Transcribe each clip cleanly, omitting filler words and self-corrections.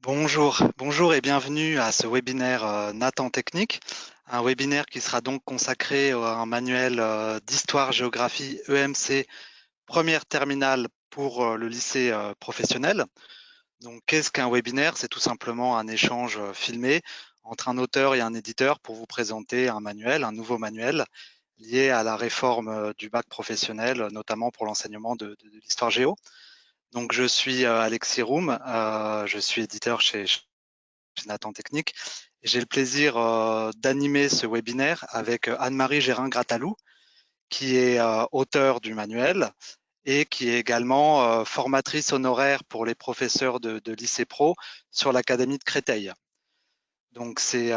Bonjour et bienvenue à ce webinaire Nathan Technique, un webinaire qui sera donc consacré à un manuel d'histoire-géographie EMC première terminale pour le lycée professionnel. Donc qu'est-ce qu'un webinaire? C'est tout simplement un échange filmé entre un auteur et un éditeur pour vous présenter un manuel, un nouveau manuel lié à la réforme du bac professionnel, notamment pour l'enseignement de l'histoire géo. Donc je suis Alexis Roum, je suis éditeur chez Nathan Technique. J'ai le plaisir d'animer ce webinaire avec Anne-Marie Gérin-Gratalou, qui est auteure du manuel et qui est également formatrice honoraire pour les professeurs de lycée pro sur l'Académie de Créteil. Donc c'est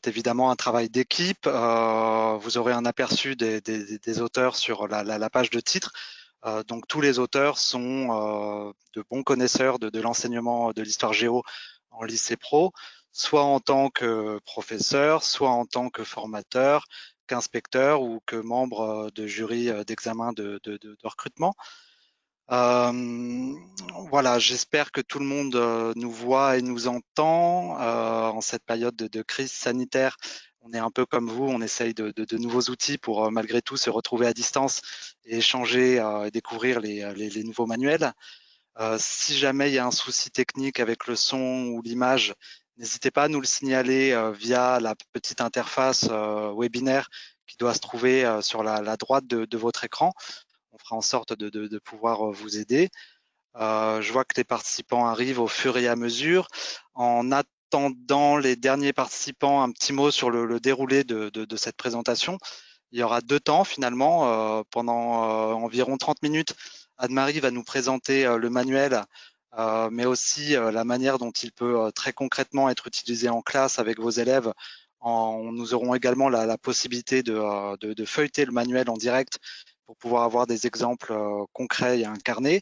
évidemment un travail d'équipe. Vous aurez un aperçu des auteurs sur la page de titre. Donc tous les auteurs sont de bons connaisseurs de l'enseignement de l'histoire géo en lycée pro, soit en tant que professeur, soit en tant que formateur, qu'inspecteur ou que membre de jury d'examen de recrutement. Voilà, j'espère que tout le monde nous voit et nous entend en cette période de crise sanitaire. On est un peu comme vous, on essaye de nouveaux outils pour malgré tout se retrouver à distance et échanger et découvrir les nouveaux manuels. Si jamais il y a un souci technique avec le son ou l'image, n'hésitez pas à nous le signaler via la petite interface webinaire qui doit se trouver sur la droite de votre écran. On fera en sorte de pouvoir vous aider. Je vois que les participants arrivent au fur et à mesure. En attendant les derniers participants, un petit mot sur le déroulé de cette présentation. Il y aura deux temps finalement. Pendant environ 30 minutes, Anne-Marie va nous présenter le manuel, mais aussi la manière dont il peut très concrètement être utilisé en classe avec vos élèves. Nous aurons également la possibilité de feuilleter le manuel en direct pour pouvoir avoir des exemples concrets et incarnés.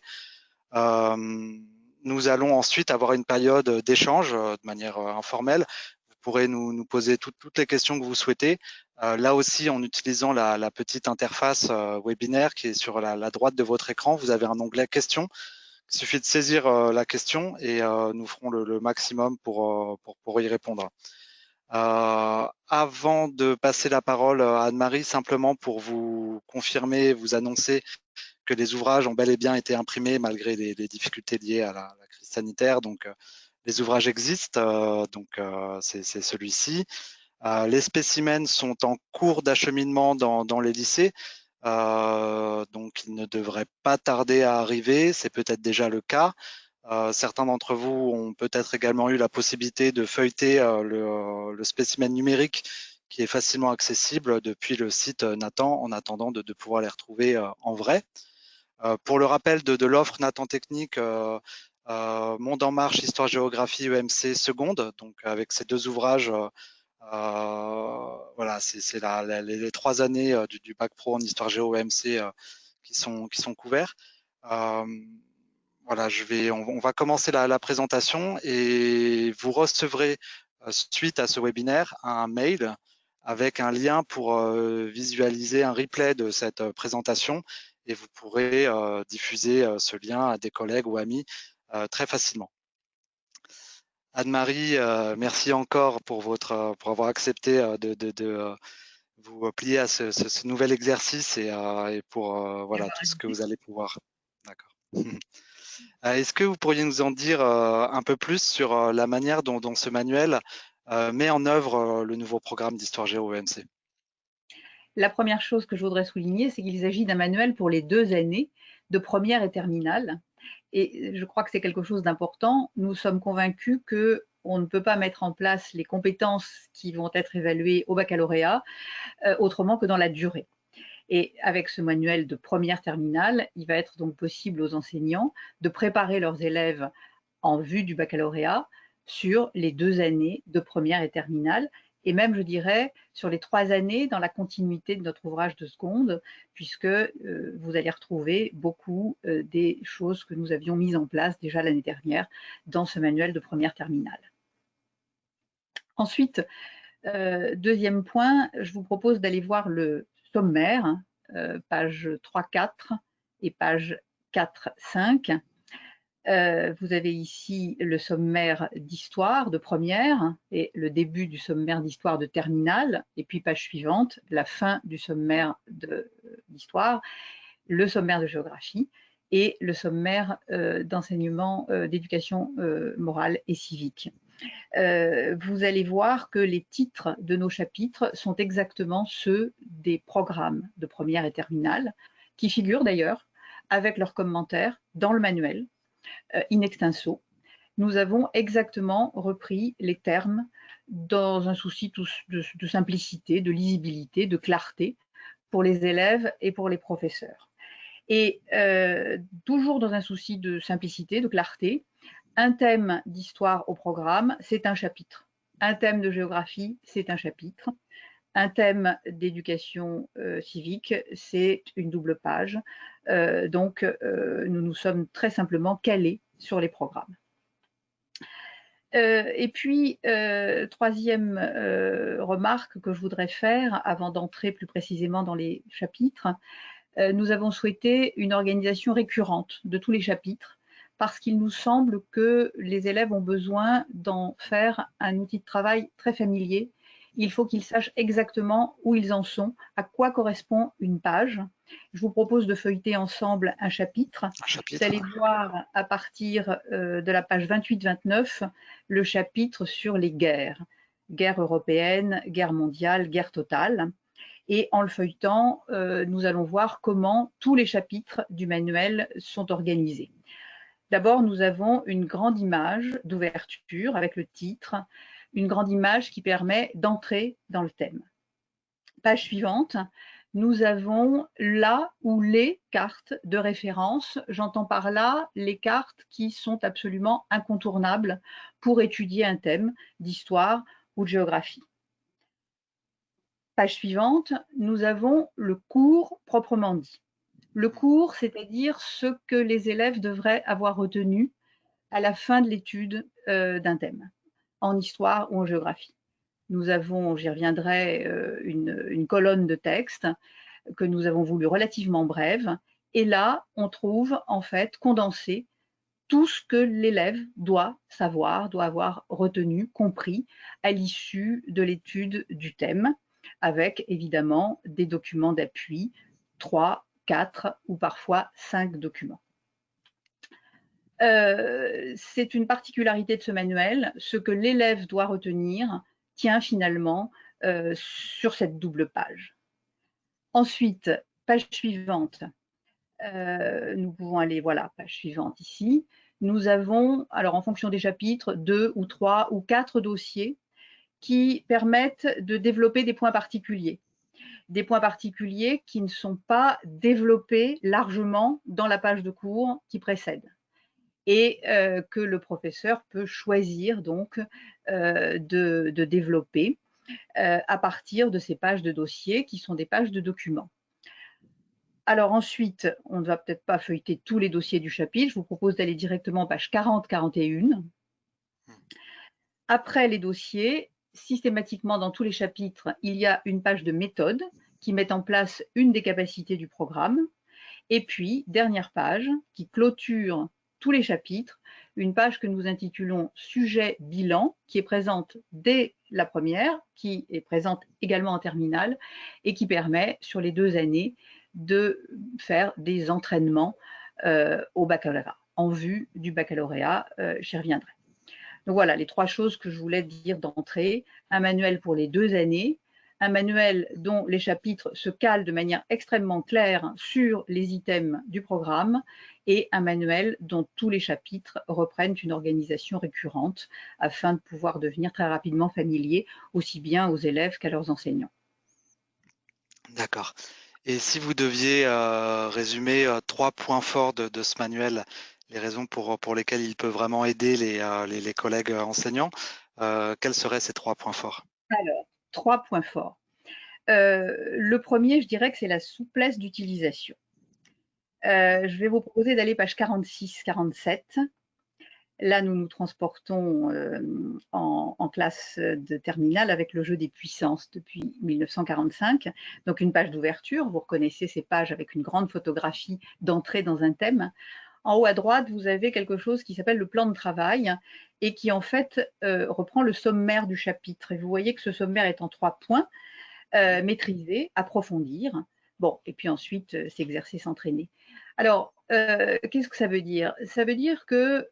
Nous allons ensuite avoir une période d'échange de manière informelle. Vous pourrez nous poser toutes les questions que vous souhaitez. Là aussi, en utilisant la petite interface webinaire qui est sur la droite de votre écran, vous avez un onglet questions. Il suffit de saisir la question et nous ferons le maximum pour y répondre. Avant de passer la parole à Anne-Marie, simplement pour vous confirmer, vous annoncer que les ouvrages ont bel et bien été imprimés malgré les difficultés liées à la crise sanitaire. Donc, les ouvrages existent, c'est celui-ci. Les spécimens sont en cours d'acheminement dans les lycées, donc ils ne devraient pas tarder à arriver. C'est peut-être déjà le cas. Certains d'entre vous ont peut-être également eu la possibilité de feuilleter le spécimen numérique qui est facilement accessible depuis le site Nathan en attendant de pouvoir les retrouver en vrai. Pour le rappel de l'offre Nathan Technique, Monde en marche, histoire-géographie, EMC seconde, donc avec ces deux ouvrages, voilà, c'est les 3 années du bac pro en histoire-géo EMC qui sont couverts. Voilà, on va commencer la présentation et vous recevrez suite à ce webinaire un mail avec un lien pour visualiser un replay de cette présentation et vous pourrez diffuser ce lien à des collègues ou amis très facilement. Anne-Marie, merci encore pour avoir accepté de vous plier à ce nouvel exercice et pour voilà, tout ce que vous allez pouvoir. D'accord. Est-ce que vous pourriez nous en dire un peu plus sur la manière dont ce manuel met en œuvre le nouveau programme d'histoire géo EMC? La première chose que je voudrais souligner, c'est qu'il s'agit d'un manuel pour les 2 années de première et terminale. Et je crois que c'est quelque chose d'important. Nous sommes convaincus qu'on ne peut pas mettre en place les compétences qui vont être évaluées au baccalauréat autrement que dans la durée. Et avec ce manuel de première terminale, il va être donc possible aux enseignants de préparer leurs élèves en vue du baccalauréat sur les 2 années de première et terminale, et même, je dirais, sur les 3 années dans la continuité de notre ouvrage de seconde, puisque vous allez retrouver beaucoup des choses que nous avions mises en place déjà l'année dernière dans ce manuel de première terminale. Ensuite, deuxième point, je vous propose d'aller voir le sommaire, page 3-4 et page 4-5. Vous avez ici le sommaire d'histoire de première et le début du sommaire d'histoire de terminale, et puis page suivante, la fin du sommaire d'histoire, le sommaire de géographie et le sommaire d'enseignement d'éducation morale et civique. Vous allez voir que les titres de nos chapitres sont exactement ceux des programmes de première et terminale, qui figurent d'ailleurs avec leurs commentaires dans le manuel in extenso. Nous avons exactement repris les termes dans un souci de simplicité, de lisibilité, de clarté pour les élèves et pour les professeurs. Et toujours dans un souci de simplicité, de clarté, un thème d'histoire au programme, c'est un chapitre. Un thème de géographie, c'est un chapitre. Un thème d'éducation civique, c'est une double page. Donc, nous nous sommes très simplement calés sur les programmes. Et puis, troisième remarque que je voudrais faire avant d'entrer plus précisément dans les chapitres, nous avons souhaité une organisation récurrente de tous les chapitres parce qu'il nous semble que les élèves ont besoin d'en faire un outil de travail très familier. Il faut qu'ils sachent exactement où ils en sont, à quoi correspond une page. Je vous propose de feuilleter ensemble un chapitre. Vous allez voir à partir de la page 28-29 le chapitre sur les guerres. Guerre européenne, guerre mondiale, guerre totale. Et en le feuilletant, nous allons voir comment tous les chapitres du manuel sont organisés. D'abord, nous avons une grande image d'ouverture avec le titre, une grande image qui permet d'entrer dans le thème. Page suivante, nous avons la ou les cartes de référence. J'entends par là les cartes qui sont absolument incontournables pour étudier un thème d'histoire ou de géographie. Page suivante, nous avons le cours proprement dit. Le cours, c'est-à-dire ce que les élèves devraient avoir retenu à la fin de l'étude d'un thème, en histoire ou en géographie. Nous avons, j'y reviendrai, une colonne de texte que nous avons voulu relativement brève. Et là, on trouve en fait condensé tout ce que l'élève doit savoir, doit avoir retenu, compris à l'issue de l'étude du thème, avec évidemment des documents d'appui, 3, 4 ou parfois 5 documents. C'est une particularité de ce manuel, ce que l'élève doit retenir tient finalement sur cette double page. Ensuite, page suivante, nous pouvons aller, voilà, page suivante ici. Nous avons, alors en fonction des chapitres, 2 ou 3 ou 4 dossiers qui permettent de développer des points particuliers. Des points particuliers qui ne sont pas développés largement dans la page de cours qui précède et que le professeur peut choisir donc de développer à partir de ces pages de dossier qui sont des pages de documents. Alors ensuite, on ne va peut-être pas feuilleter tous les dossiers du chapitre, je vous propose d'aller directement page 40-41. Après les dossiers, systématiquement dans tous les chapitres, il y a une page de méthode qui met en place une des capacités du programme. Et puis, dernière page qui clôture tous les chapitres, une page que nous intitulons Sujet bilan, qui est présente dès la première, qui est présente également en terminale et qui permet sur les 2 années de faire des entraînements au baccalauréat, en vue du baccalauréat, j'y reviendrai. Donc voilà les 3 choses que je voulais dire d'entrée. Un manuel pour les 2 années, un manuel dont les chapitres se calent de manière extrêmement claire sur les items du programme et un manuel dont tous les chapitres reprennent une organisation récurrente afin de pouvoir devenir très rapidement familiers aussi bien aux élèves qu'à leurs enseignants. D'accord. Et si vous deviez résumer 3 points forts de ce manuel, les raisons pour lesquelles il peut vraiment aider les collègues enseignants, quels seraient ces 3 points forts? Alors, 3 points forts. Le premier, je dirais que c'est la souplesse d'utilisation. Je vais vous proposer d'aller page 46-47. Là, nous nous transportons en classe de terminale avec le jeu des puissances depuis 1945. Donc une page d'ouverture, vous reconnaissez ces pages avec une grande photographie d'entrée dans un thème. En haut à droite, vous avez quelque chose qui s'appelle le plan de travail et qui en fait reprend le sommaire du chapitre. Et vous voyez que ce sommaire est en 3 points. Maîtriser, approfondir, bon, et puis ensuite s'exercer, s'entraîner. Alors, qu'est-ce que ça veut dire? Ça veut dire que,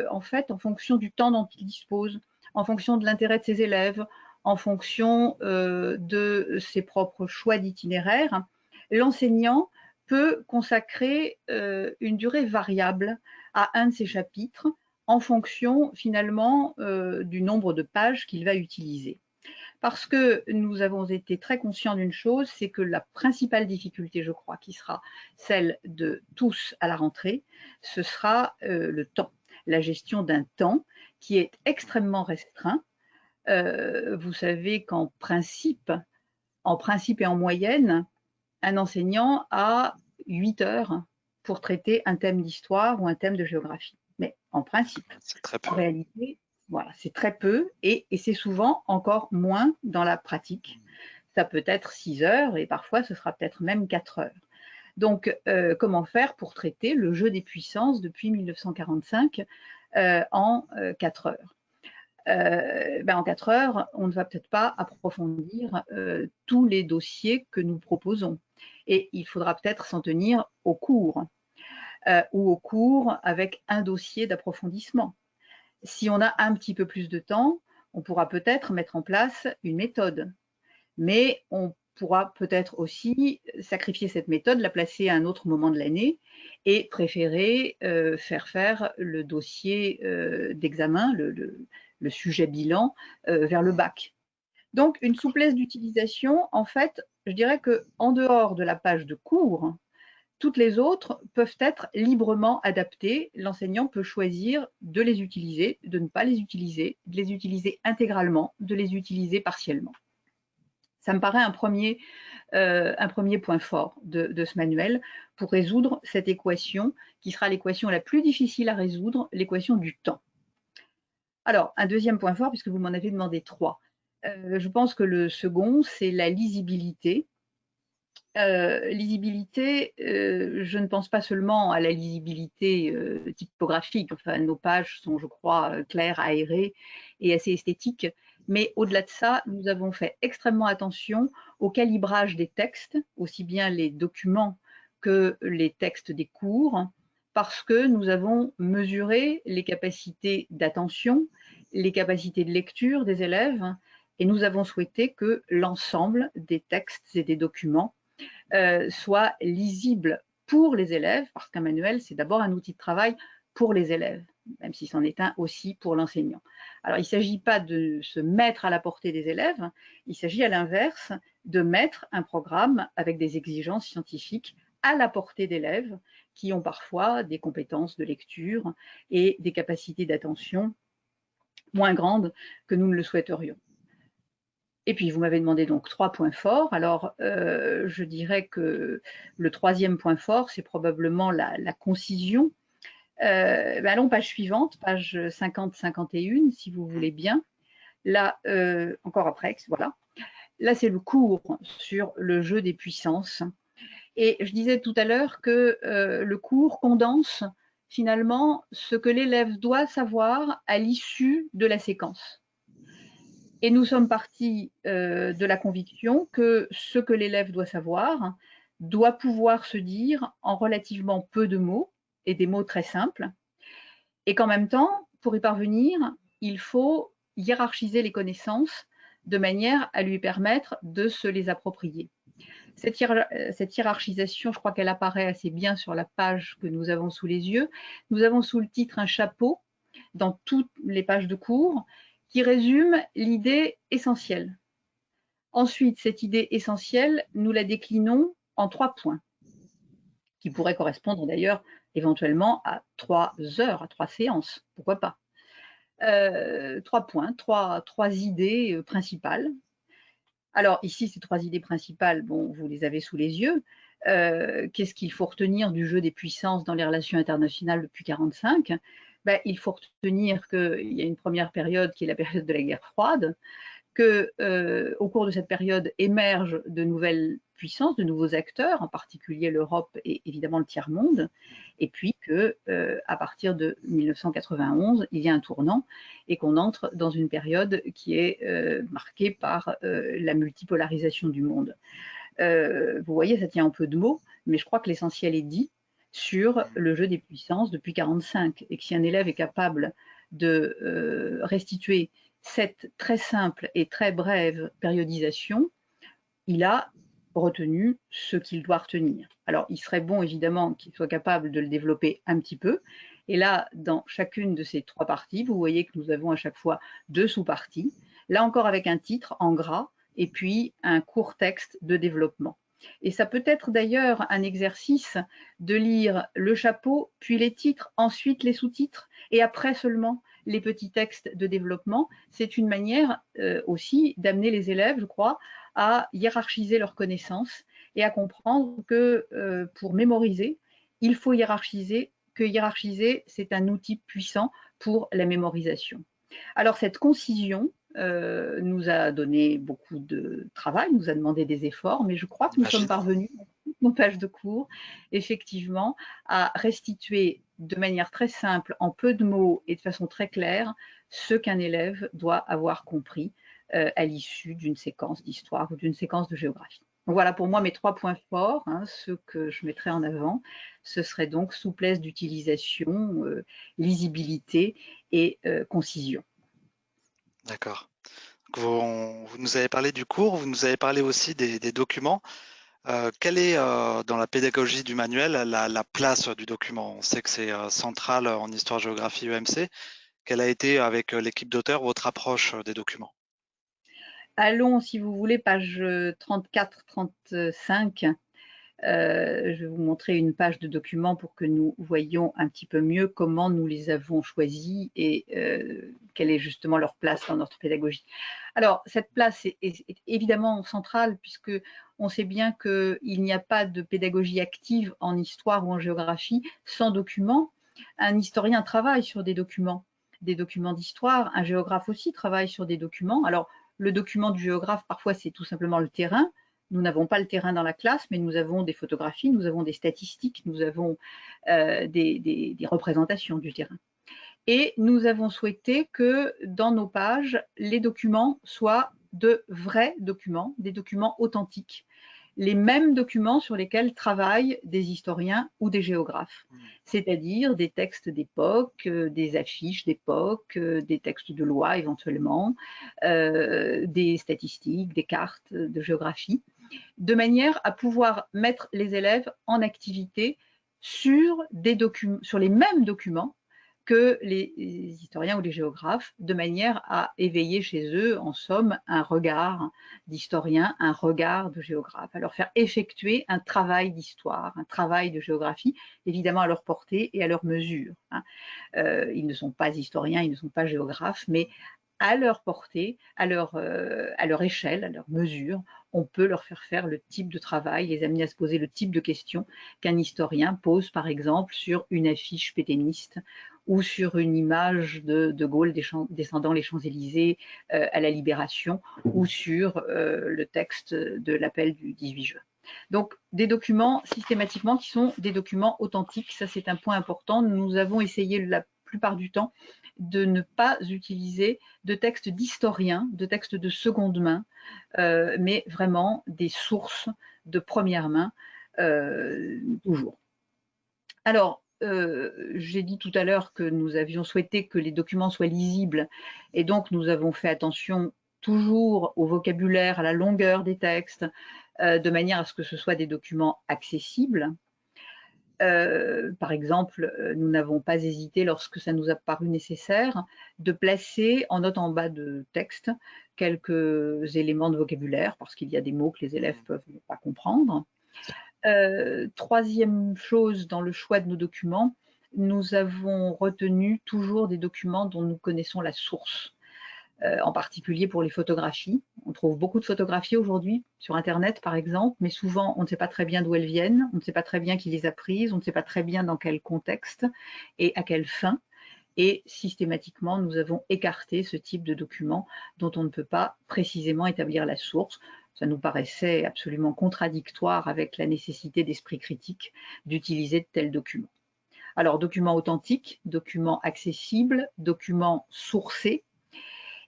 en fait, en fonction du temps dont il dispose, en fonction de l'intérêt de ses élèves, en fonction de ses propres choix d'itinéraire, l'enseignant peut consacrer une durée variable à un de ces chapitres en fonction finalement du nombre de pages qu'il va utiliser. Parce que nous avons été très conscients d'une chose, c'est que la principale difficulté, je crois, qui sera celle de tous à la rentrée, ce sera le temps, la gestion d'un temps qui est extrêmement restreint. Vous savez qu'en principe et en moyenne, un enseignant a 8 heures pour traiter un thème d'histoire ou un thème de géographie. Mais en principe, C'est très peu. en réalité, voilà, c'est très peu et c'est souvent encore moins dans la pratique. Ça peut être 6 heures et parfois ce sera peut-être même 4 heures. Donc, comment faire pour traiter le jeu des puissances depuis 1945 en 4 heures? En 4 heures, on ne va peut-être pas approfondir tous les dossiers que nous proposons. Et il faudra peut-être s'en tenir au cours ou au cours avec un dossier d'approfondissement. Si on a un petit peu plus de temps, on pourra peut-être mettre en place une méthode. Mais on pourra peut-être aussi sacrifier cette méthode, la placer à un autre moment de l'année et préférer faire le dossier d'examen, le sujet bilan vers le bac. Donc, une souplesse d'utilisation, en fait, je dirais qu'en dehors de la page de cours, toutes les autres peuvent être librement adaptées. L'enseignant peut choisir de les utiliser, de ne pas les utiliser intégralement, de les utiliser partiellement. Ça me paraît un premier point fort de ce manuel pour résoudre cette équation qui sera l'équation la plus difficile à résoudre, l'équation du temps. Alors, un deuxième point fort, puisque vous m'en avez demandé 3. Je pense que le second, c'est la lisibilité. Lisibilité, je ne pense pas seulement à la lisibilité typographique, enfin nos pages sont, je crois, claires, aérées et assez esthétiques, mais au-delà de ça, nous avons fait extrêmement attention au calibrage des textes, aussi bien les documents que les textes des cours, parce que nous avons mesuré les capacités d'attention, les capacités de lecture des élèves, et nous avons souhaité que l'ensemble des textes et des documents soit lisible pour les élèves, parce qu'un manuel, c'est d'abord un outil de travail pour les élèves, même si c'en est un aussi pour l'enseignant. Alors, il ne s'agit pas de se mettre à la portée des élèves, il s'agit à l'inverse de mettre un programme avec des exigences scientifiques à la portée d'élèves qui ont parfois des compétences de lecture et des capacités d'attention moins grandes que nous ne le souhaiterions. Et puis, vous m'avez demandé donc 3 points forts. Alors, je dirais que le troisième point fort, c'est probablement la concision. Allons, page suivante, page 50-51, si vous voulez bien. Là, encore après, voilà. Là, c'est le cours sur le jeu des puissances. Et je disais tout à l'heure que le cours condense finalement ce que l'élève doit savoir à l'issue de la séquence. Et nous sommes partis de la conviction que ce que l'élève doit savoir doit pouvoir se dire en relativement peu de mots et des mots très simples, et qu'en même temps, pour y parvenir, il faut hiérarchiser les connaissances de manière à lui permettre de se les approprier. Cette hiérarchisation, je crois qu'elle apparaît assez bien sur la page que nous avons sous les yeux. Nous avons sous le titre un chapeau dans toutes les pages de cours qui résume l'idée essentielle. Ensuite, cette idée essentielle, nous la déclinons en 3 points, qui pourraient correspondre d'ailleurs éventuellement à 3 heures, à 3 séances, pourquoi pas. 3 points, 3 idées principales. Alors ici, ces 3 idées principales, bon, vous les avez sous les yeux. Qu'est-ce qu'il faut retenir du jeu des puissances dans les relations internationales depuis 1945 ? Il faut retenir qu'il y a une première période qui est la période de la guerre froide, que, au cours de cette période émergent de nouvelles puissances, de nouveaux acteurs, en particulier l'Europe et évidemment le tiers-monde, et puis que, à partir de 1991, il y a un tournant et qu'on entre dans une période qui est marquée par la multipolarisation du monde. Vous voyez, ça tient un peu de mots, mais je crois que l'essentiel est dit sur le jeu des puissances depuis 1945, et que si un élève est capable de restituer cette très simple et très brève périodisation, il a retenu ce qu'il doit retenir. Alors, il serait bon évidemment qu'il soit capable de le développer un petit peu. Et là, dans chacune de ces 3 parties, vous voyez que nous avons à chaque fois 2 sous-parties, là encore avec un titre en gras, et puis un court texte de développement. Et ça peut être d'ailleurs un exercice de lire le chapeau, puis les titres, ensuite les sous-titres, et après seulement les petits textes de développement. C'est une manière aussi d'amener les élèves, je crois, à hiérarchiser leurs connaissances et à comprendre que pour mémoriser, il faut hiérarchiser, que hiérarchiser, c'est un outil puissant pour la mémorisation. Alors cette concision nous a donné beaucoup de travail, nous a demandé des efforts, mais je crois que nous sommes parvenus, dans toutes nos pages de cours, effectivement, à restituer de manière très simple, en peu de mots et de façon très claire, ce qu'un élève doit avoir compris à l'issue d'une séquence d'histoire ou d'une séquence de géographie. Donc voilà pour moi mes 3 points forts, hein, ceux que je mettrais en avant. Ce serait donc souplesse d'utilisation, lisibilité et concision. D'accord. Vous nous avez parlé du cours, vous nous avez parlé aussi des documents. Quelle est, dans la pédagogie du manuel, la place du document? On sait que c'est central en histoire-géographie EMC. Quelle a été, avec l'équipe d'auteurs, votre approche des documents? Allons, si vous voulez, page 34-35. Je vais vous montrer une page de documents pour que nous voyions un petit peu mieux comment nous les avons choisis et quelle est justement leur place dans notre pédagogie. Alors, cette place est évidemment centrale puisque on sait bien qu'il n'y a pas de pédagogie active en histoire ou en géographie sans documents. Un historien travaille sur des documents d'histoire, un géographe aussi travaille sur des documents. Alors, le document du géographe, parfois, c'est tout simplement le terrain. Nous n'avons pas le terrain dans la classe, mais nous avons des photographies, nous avons des statistiques, nous avons des représentations du terrain. Et nous avons souhaité que dans nos pages, les documents soient de vrais documents, des documents authentiques, les mêmes documents sur lesquels travaillent des historiens ou des géographes, c'est-à-dire des textes d'époque, des affiches d'époque, des textes de loi éventuellement, des statistiques, des cartes de géographie, de manière à pouvoir mettre les élèves en activité sur les mêmes documents que les historiens ou les géographes, de manière à éveiller chez eux, en somme, un regard d'historien, un regard de géographe, à leur faire effectuer un travail d'histoire, un travail de géographie, évidemment à leur portée et à leur mesure. Ils ne sont pas historiens, ils ne sont pas géographes, mais à leur portée, à leur échelle, à leur mesure, on peut leur faire le type de travail, les amener à se poser le type de questions qu'un historien pose, par exemple, sur une affiche pétainiste ou sur une image de Gaulle descendant les Champs-Élysées à la Libération, ou sur le texte de l'appel du 18 juin. Donc, des documents systématiquement qui sont des documents authentiques, ça c'est un point important. Nous avons essayé la plupart du temps de ne pas utiliser de textes d'historiens, de textes de seconde main, mais vraiment des sources de première main, toujours. Alors, j'ai dit tout à l'heure que nous avions souhaité que les documents soient lisibles et donc nous avons fait attention toujours au vocabulaire, à la longueur des textes, de manière à ce que ce soit des documents accessibles. Par exemple, nous n'avons pas hésité, lorsque ça nous a paru nécessaire, de placer en note en bas de texte quelques éléments de vocabulaire, parce qu'il y a des mots que les élèves peuvent ne pas comprendre. Troisième chose, dans le choix de nos documents, nous avons retenu toujours des documents dont nous connaissons la source. En particulier pour les photographies. On trouve beaucoup de photographies aujourd'hui sur Internet, par exemple, mais souvent, on ne sait pas très bien d'où elles viennent, on ne sait pas très bien qui les a prises, on ne sait pas très bien dans quel contexte et à quelle fin. et systématiquement, nous avons écarté ce type de document dont on ne peut pas précisément établir la source. Ça nous paraissait absolument contradictoire avec la nécessité d'esprit critique d'utiliser de tels documents. Alors, documents authentiques, documents accessibles, documents sourcés,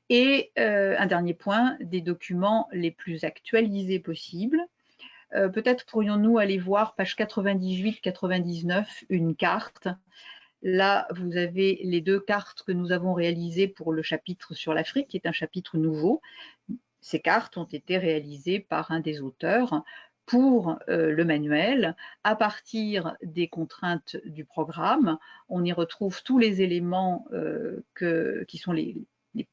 et un dernier point, des documents les plus actualisés possibles. Peut-être pourrions-nous aller voir page 98-99, une carte. Là, vous avez les 2 cartes que nous avons réalisées pour le chapitre sur l'Afrique, qui est un chapitre nouveau. Ces cartes ont été réalisées par un des auteurs pour le manuel, à partir des contraintes du programme. On y retrouve tous les éléments qui sont les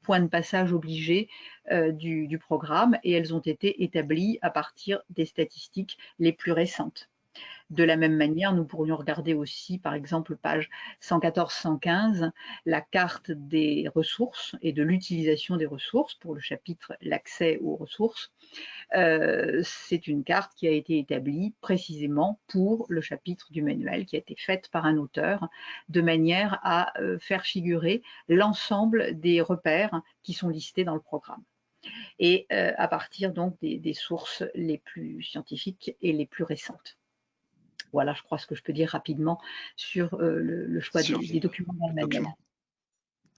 points de passage obligés du programme, et elles ont été établies à partir des statistiques les plus récentes. De la même manière, nous pourrions regarder aussi, par exemple, page 114-115, la carte des ressources et de l'utilisation des ressources pour le chapitre l'accès aux ressources. C'est une carte qui a été établie précisément pour le chapitre du manuel, qui a été faite par un auteur, de manière à faire figurer l'ensemble des repères qui sont listés dans le programme. Et à partir donc des sources les plus scientifiques et les plus récentes. Voilà, je crois ce que je peux dire rapidement sur le choix des documents dans le manuel.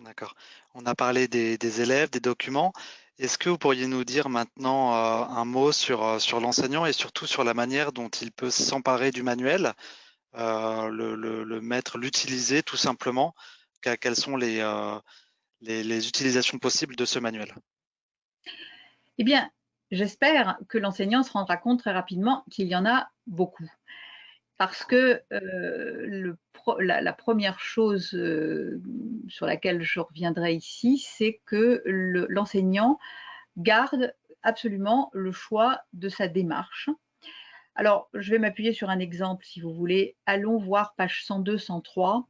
D'accord. On a parlé des élèves, des documents. Est-ce que vous pourriez nous dire maintenant un mot sur l'enseignant et surtout sur la manière dont il peut s'emparer du manuel, le mettre, l'utiliser tout simplement? Quelles sont les utilisations possibles de ce manuel? Eh bien, j'espère que l'enseignant se rendra compte très rapidement qu'il y en a beaucoup. Parce que la première chose sur laquelle je reviendrai ici, c'est que l'enseignant garde absolument le choix de sa démarche. Alors, je vais m'appuyer sur un exemple, si vous voulez. Allons voir page 102-103,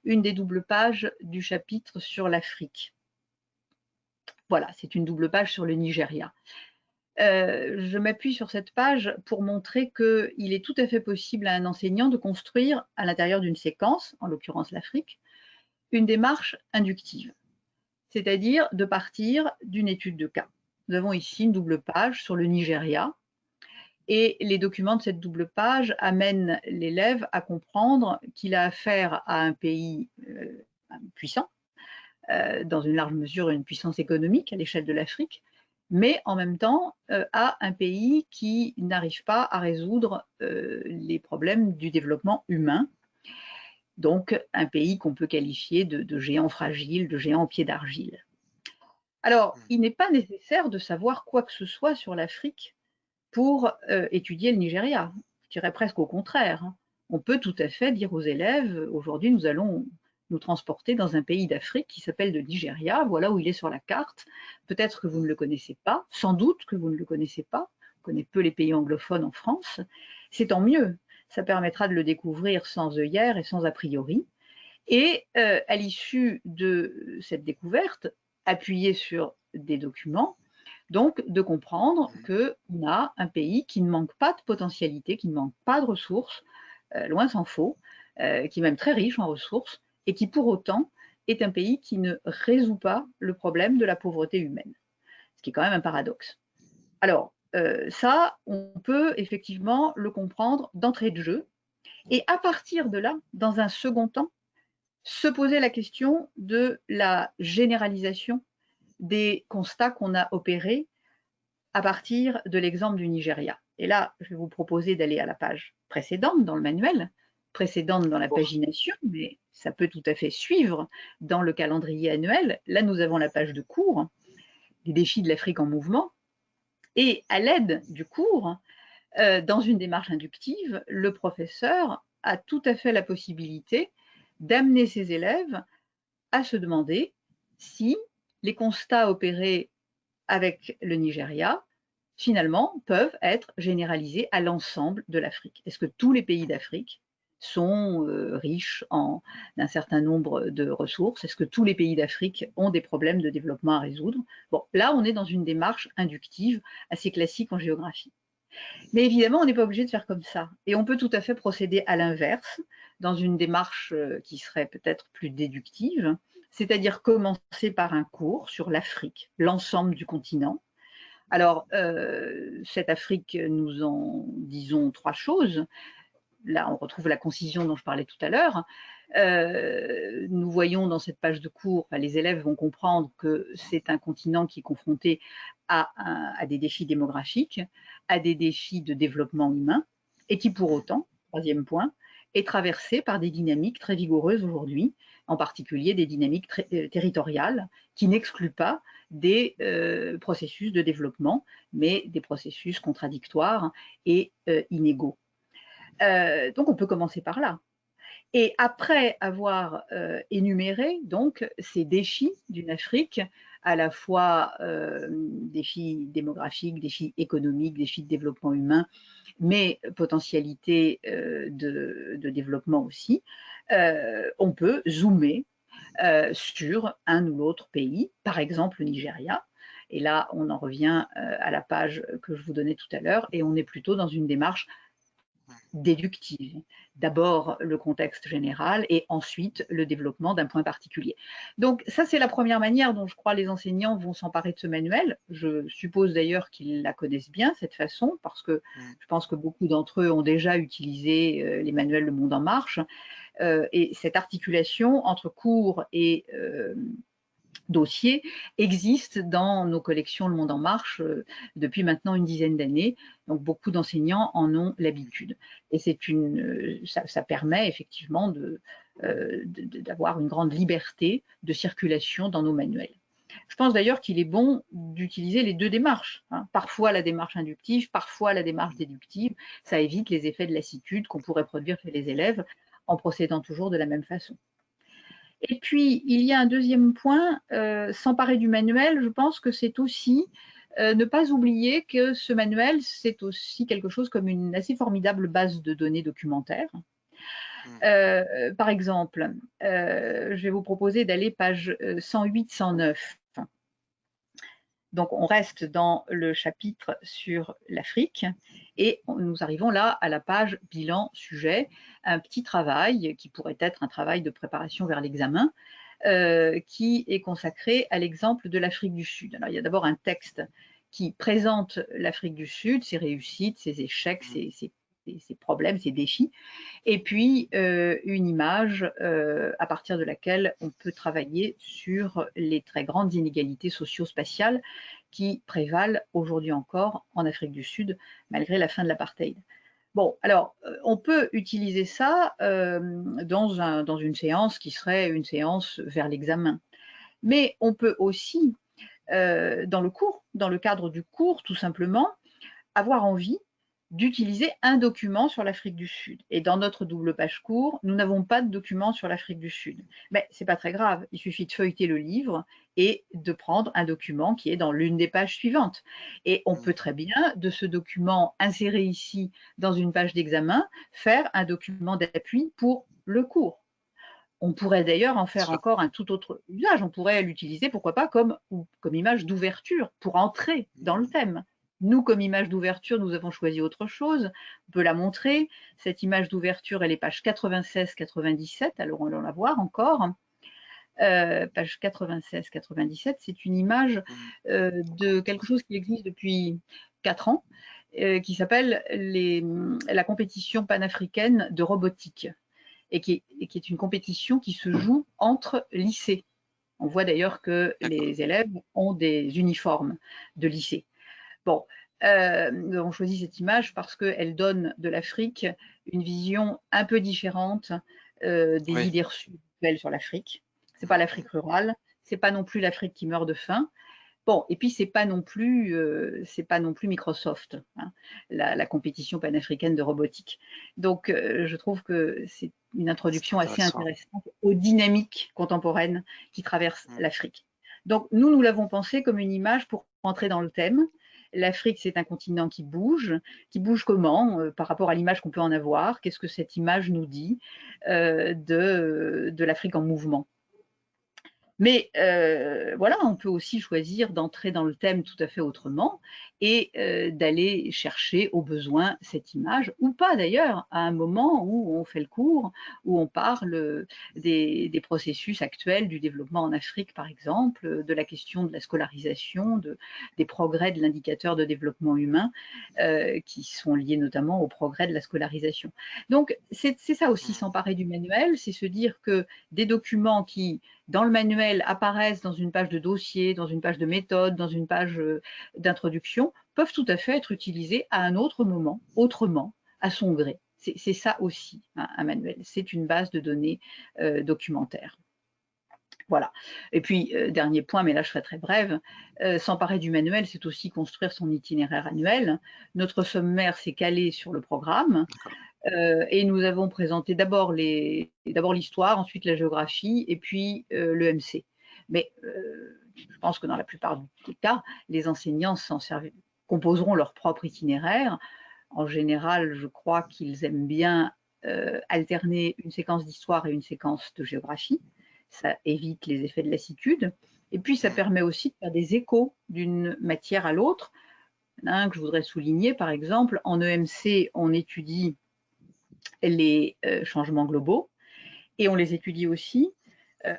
une des doubles pages du chapitre sur l'Afrique. Voilà, c'est une double page sur le Nigeria. Je m'appuie sur cette page pour montrer qu'il est tout à fait possible à un enseignant de construire, à l'intérieur d'une séquence, en l'occurrence l'Afrique, une démarche inductive, c'est-à-dire de partir d'une étude de cas. Nous avons ici une double page sur le Nigeria, et les documents de cette double page amènent l'élève à comprendre qu'il a affaire à un pays puissant, dans une large mesure une puissance économique à l'échelle de l'Afrique, mais en même temps à un pays qui n'arrive pas à résoudre les problèmes du développement humain. Donc un pays qu'on peut qualifier de géant fragile, de géant au pied d'argile. Alors, il n'est pas nécessaire de savoir quoi que ce soit sur l'Afrique pour étudier le Nigeria. Je dirais presque au contraire. On peut tout à fait dire aux élèves, aujourd'hui nous allons nous transporter dans un pays d'Afrique qui s'appelle le Nigeria, voilà où il est sur la carte. Peut-être que vous ne le connaissez pas, sans doute que vous ne le connaissez pas, on connaît peu les pays anglophones en France, c'est tant mieux, ça permettra de le découvrir sans œillères et sans a priori. Et à l'issue de cette découverte, appuyée sur des documents, donc de comprendre qu'on a un pays qui ne manque pas de potentialité, qui ne manque pas de ressources, loin s'en faut, qui est même très riche en ressources, et qui pour autant est un pays qui ne résout pas le problème de la pauvreté humaine, ce qui est quand même un paradoxe. Alors ça, on peut effectivement le comprendre d'entrée de jeu, et à partir de là, dans un second temps, se poser la question de la généralisation des constats qu'on a opérés à partir de l'exemple du Nigeria. Et là, je vais vous proposer d'aller à la page précédente dans le manuel, précédente dans la pagination, mais ça peut tout à fait suivre dans le calendrier annuel. Là, nous avons la page de cours, les défis de l'Afrique en mouvement. Et à l'aide du cours, dans une démarche inductive, le professeur a tout à fait la possibilité d'amener ses élèves à se demander si les constats opérés avec le Nigeria, finalement, peuvent être généralisés à l'ensemble de l'Afrique. Est-ce que tous les pays d'Afrique sont riches d'un certain nombre de ressources? Est-ce que tous les pays d'Afrique ont des problèmes de développement à résoudre? Bon, là, on est dans une démarche inductive assez classique en géographie. Mais évidemment, on n'est pas obligé de faire comme ça. Et on peut tout à fait procéder à l'inverse, dans une démarche qui serait peut-être plus déductive, c'est-à-dire commencer par un cours sur l'Afrique, l'ensemble du continent. Alors, cette Afrique, nous en disons 3 choses. Là, on retrouve la concision dont je parlais tout à l'heure. Nous voyons dans cette page de cours, les élèves vont comprendre que c'est un continent qui est confronté à des défis démographiques, à des défis de développement humain, et qui pour autant, troisième point, est traversé par des dynamiques très vigoureuses aujourd'hui, en particulier des dynamiques territoriales qui n'excluent pas des processus de développement, mais des processus contradictoires et inégaux. Donc on peut commencer par là. Et après avoir énuméré donc ces défis d'une Afrique, à la fois défis démographiques, défis économiques, défis de développement humain, mais potentialité de développement aussi, on peut zoomer sur un ou l'autre pays, par exemple le Nigeria. Et là, on en revient à la page que je vous donnais tout à l'heure, et on est plutôt dans une démarche déductive. D'abord le contexte général et ensuite le développement d'un point particulier. Donc ça, c'est la première manière dont je crois les enseignants vont s'emparer de ce manuel. Je suppose d'ailleurs qu'ils la connaissent bien, cette façon, parce que je pense que beaucoup d'entre eux ont déjà utilisé les manuels Le Monde en Marche. Et cette articulation entre cours et dossiers existe dans nos collections Le Monde en Marche depuis maintenant une dizaine d'années. Donc beaucoup d'enseignants en ont l'habitude. Et ça permet effectivement d'avoir une grande liberté de circulation dans nos manuels. Je pense d'ailleurs qu'il est bon d'utiliser les deux démarches, hein. Parfois la démarche inductive, parfois la démarche déductive. Ça évite les effets de lassitude qu'on pourrait produire chez les élèves en procédant toujours de la même façon. Et puis, il y a un deuxième point, s'emparer du manuel, je pense que c'est aussi ne pas oublier que ce manuel, c'est aussi quelque chose comme une assez formidable base de données documentaires. Par exemple, je vais vous proposer d'aller page 108-109. Donc, on reste dans le chapitre sur l'Afrique et nous arrivons là à la page bilan sujet, un petit travail qui pourrait être un travail de préparation vers l'examen qui est consacré à l'exemple de l'Afrique du Sud. Alors, il y a d'abord un texte qui présente l'Afrique du Sud, ses réussites, ses échecs, ses problèmes, ses défis, et puis une image à partir de laquelle on peut travailler sur les très grandes inégalités socio-spatiales qui prévalent aujourd'hui encore en Afrique du Sud, malgré la fin de l'apartheid. Bon, alors, on peut utiliser ça dans une séance qui serait une séance vers l'examen. Mais on peut aussi, dans le cadre du cours, tout simplement, avoir envie d'utiliser un document sur l'Afrique du Sud. Et dans notre double page cours, nous n'avons pas de document sur l'Afrique du Sud. Mais ce n'est pas très grave, il suffit de feuilleter le livre et de prendre un document qui est dans l'une des pages suivantes. Et on peut très bien, de ce document inséré ici dans une page d'examen, faire un document d'appui pour le cours. On pourrait d'ailleurs en faire encore un tout autre usage. On pourrait l'utiliser, pourquoi pas, comme image d'ouverture pour entrer dans le thème. Nous, comme image d'ouverture, nous avons choisi autre chose. On peut la montrer. Cette image d'ouverture, elle est page 96-97. Alors, on va la voir encore. Page 96-97, c'est une image de quelque chose qui existe depuis 4 ans, qui s'appelle la compétition panafricaine de robotique, et qui est une compétition qui se joue entre lycées. On voit d'ailleurs que les élèves ont des uniformes de lycée. Bon, nous avons choisi cette image parce qu'elle donne de l'Afrique une vision un peu différente des idées reçues sur l'Afrique. Ce n'est pas l'Afrique rurale, ce n'est pas non plus l'Afrique qui meurt de faim. Bon, et puis c'est pas non plus Microsoft, hein, la compétition panafricaine de robotique. Donc, je trouve que c'est une introduction assez intéressante aux dynamiques contemporaines qui traversent l'Afrique. Donc, nous l'avons pensé comme une image pour entrer dans le thème. L'Afrique, c'est un continent qui bouge comment par rapport à l'image qu'on peut en avoir? Qu'est-ce que cette image nous dit de l'Afrique en mouvement? Mais voilà, on peut aussi choisir d'entrer dans le thème tout à fait autrement et d'aller chercher au besoin cette image, ou pas d'ailleurs, à un moment où on fait le cours, où on parle des processus actuels du développement en Afrique, par exemple, de la question de la scolarisation, des progrès de l'indicateur de développement humain, qui sont liés notamment au progrès de la scolarisation. Donc c'est ça aussi, Mmh. s'emparer du manuel, c'est se dire que des documents qui dans le manuel apparaissent dans une page de dossier, dans une page de méthode, dans une page d'introduction, peuvent tout à fait être utilisés à un autre moment, autrement, à son gré. C'est ça aussi, hein, un manuel. C'est une base de données documentaire. Voilà. Et puis, dernier point, mais là je serai très brève, s'emparer du manuel, c'est aussi construire son itinéraire annuel. Notre sommaire s'est calé sur le programme. Et nous avons présenté d'abord l'histoire, ensuite la géographie et puis l'EMC. Mais je pense que dans la plupart des cas, les enseignants composeront leur propre itinéraire. En général, je crois qu'ils aiment bien alterner une séquence d'histoire et une séquence de géographie. Ça évite les effets de lassitude. Et puis, ça Mmh. permet aussi de faire des échos d'une matière à l'autre. Un que je voudrais souligner, par exemple, en EMC, on étudie les changements globaux et on les étudie aussi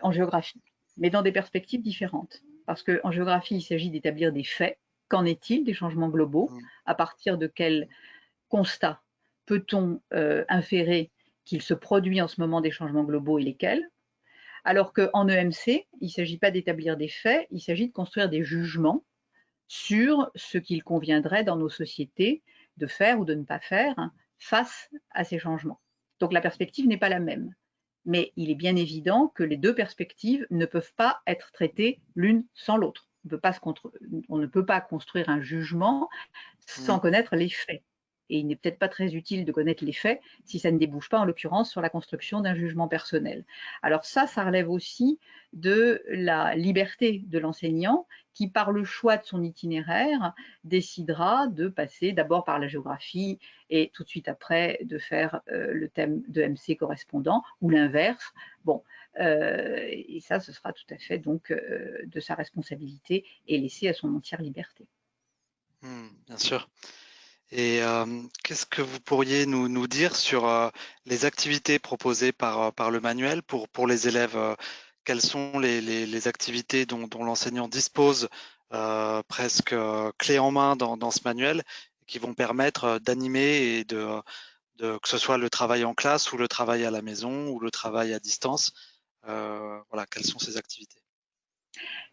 en géographie, mais dans des perspectives différentes. Parce qu'en géographie, il s'agit d'établir des faits. Qu'en est-il des changements globaux? Mmh. À partir de quels constats peut-on inférer qu'il se produit en ce moment des changements globaux et lesquels? Alors qu'en EMC, il ne s'agit pas d'établir des faits, il s'agit de construire des jugements sur ce qu'il conviendrait dans nos sociétés de faire ou de ne pas faire face à ces changements. Donc la perspective n'est pas la même. Mais il est bien évident que les deux perspectives ne peuvent pas être traitées l'une sans l'autre. On ne peut pas construire un jugement sans Mmh. connaître les faits. Et il n'est peut-être pas très utile de connaître les faits si ça ne débouche pas, en l'occurrence, sur la construction d'un jugement personnel. Alors ça relève aussi de la liberté de l'enseignant qui, par le choix de son itinéraire, décidera de passer d'abord par la géographie et tout de suite après de faire le thème de MC correspondant ou l'inverse. Bon, et ça, ce sera tout à fait donc de sa responsabilité et laissé à son entière liberté. Mmh. Bien sûr. Et qu'est-ce que vous pourriez nous dire sur les activités proposées par le manuel pour les élèves? Quelles sont les activités dont l'enseignant dispose presque clé en main dans ce manuel, qui vont permettre d'animer et que ce soit le travail en classe ou le travail à la maison ou le travail à distance? Voilà, quelles sont ces activités?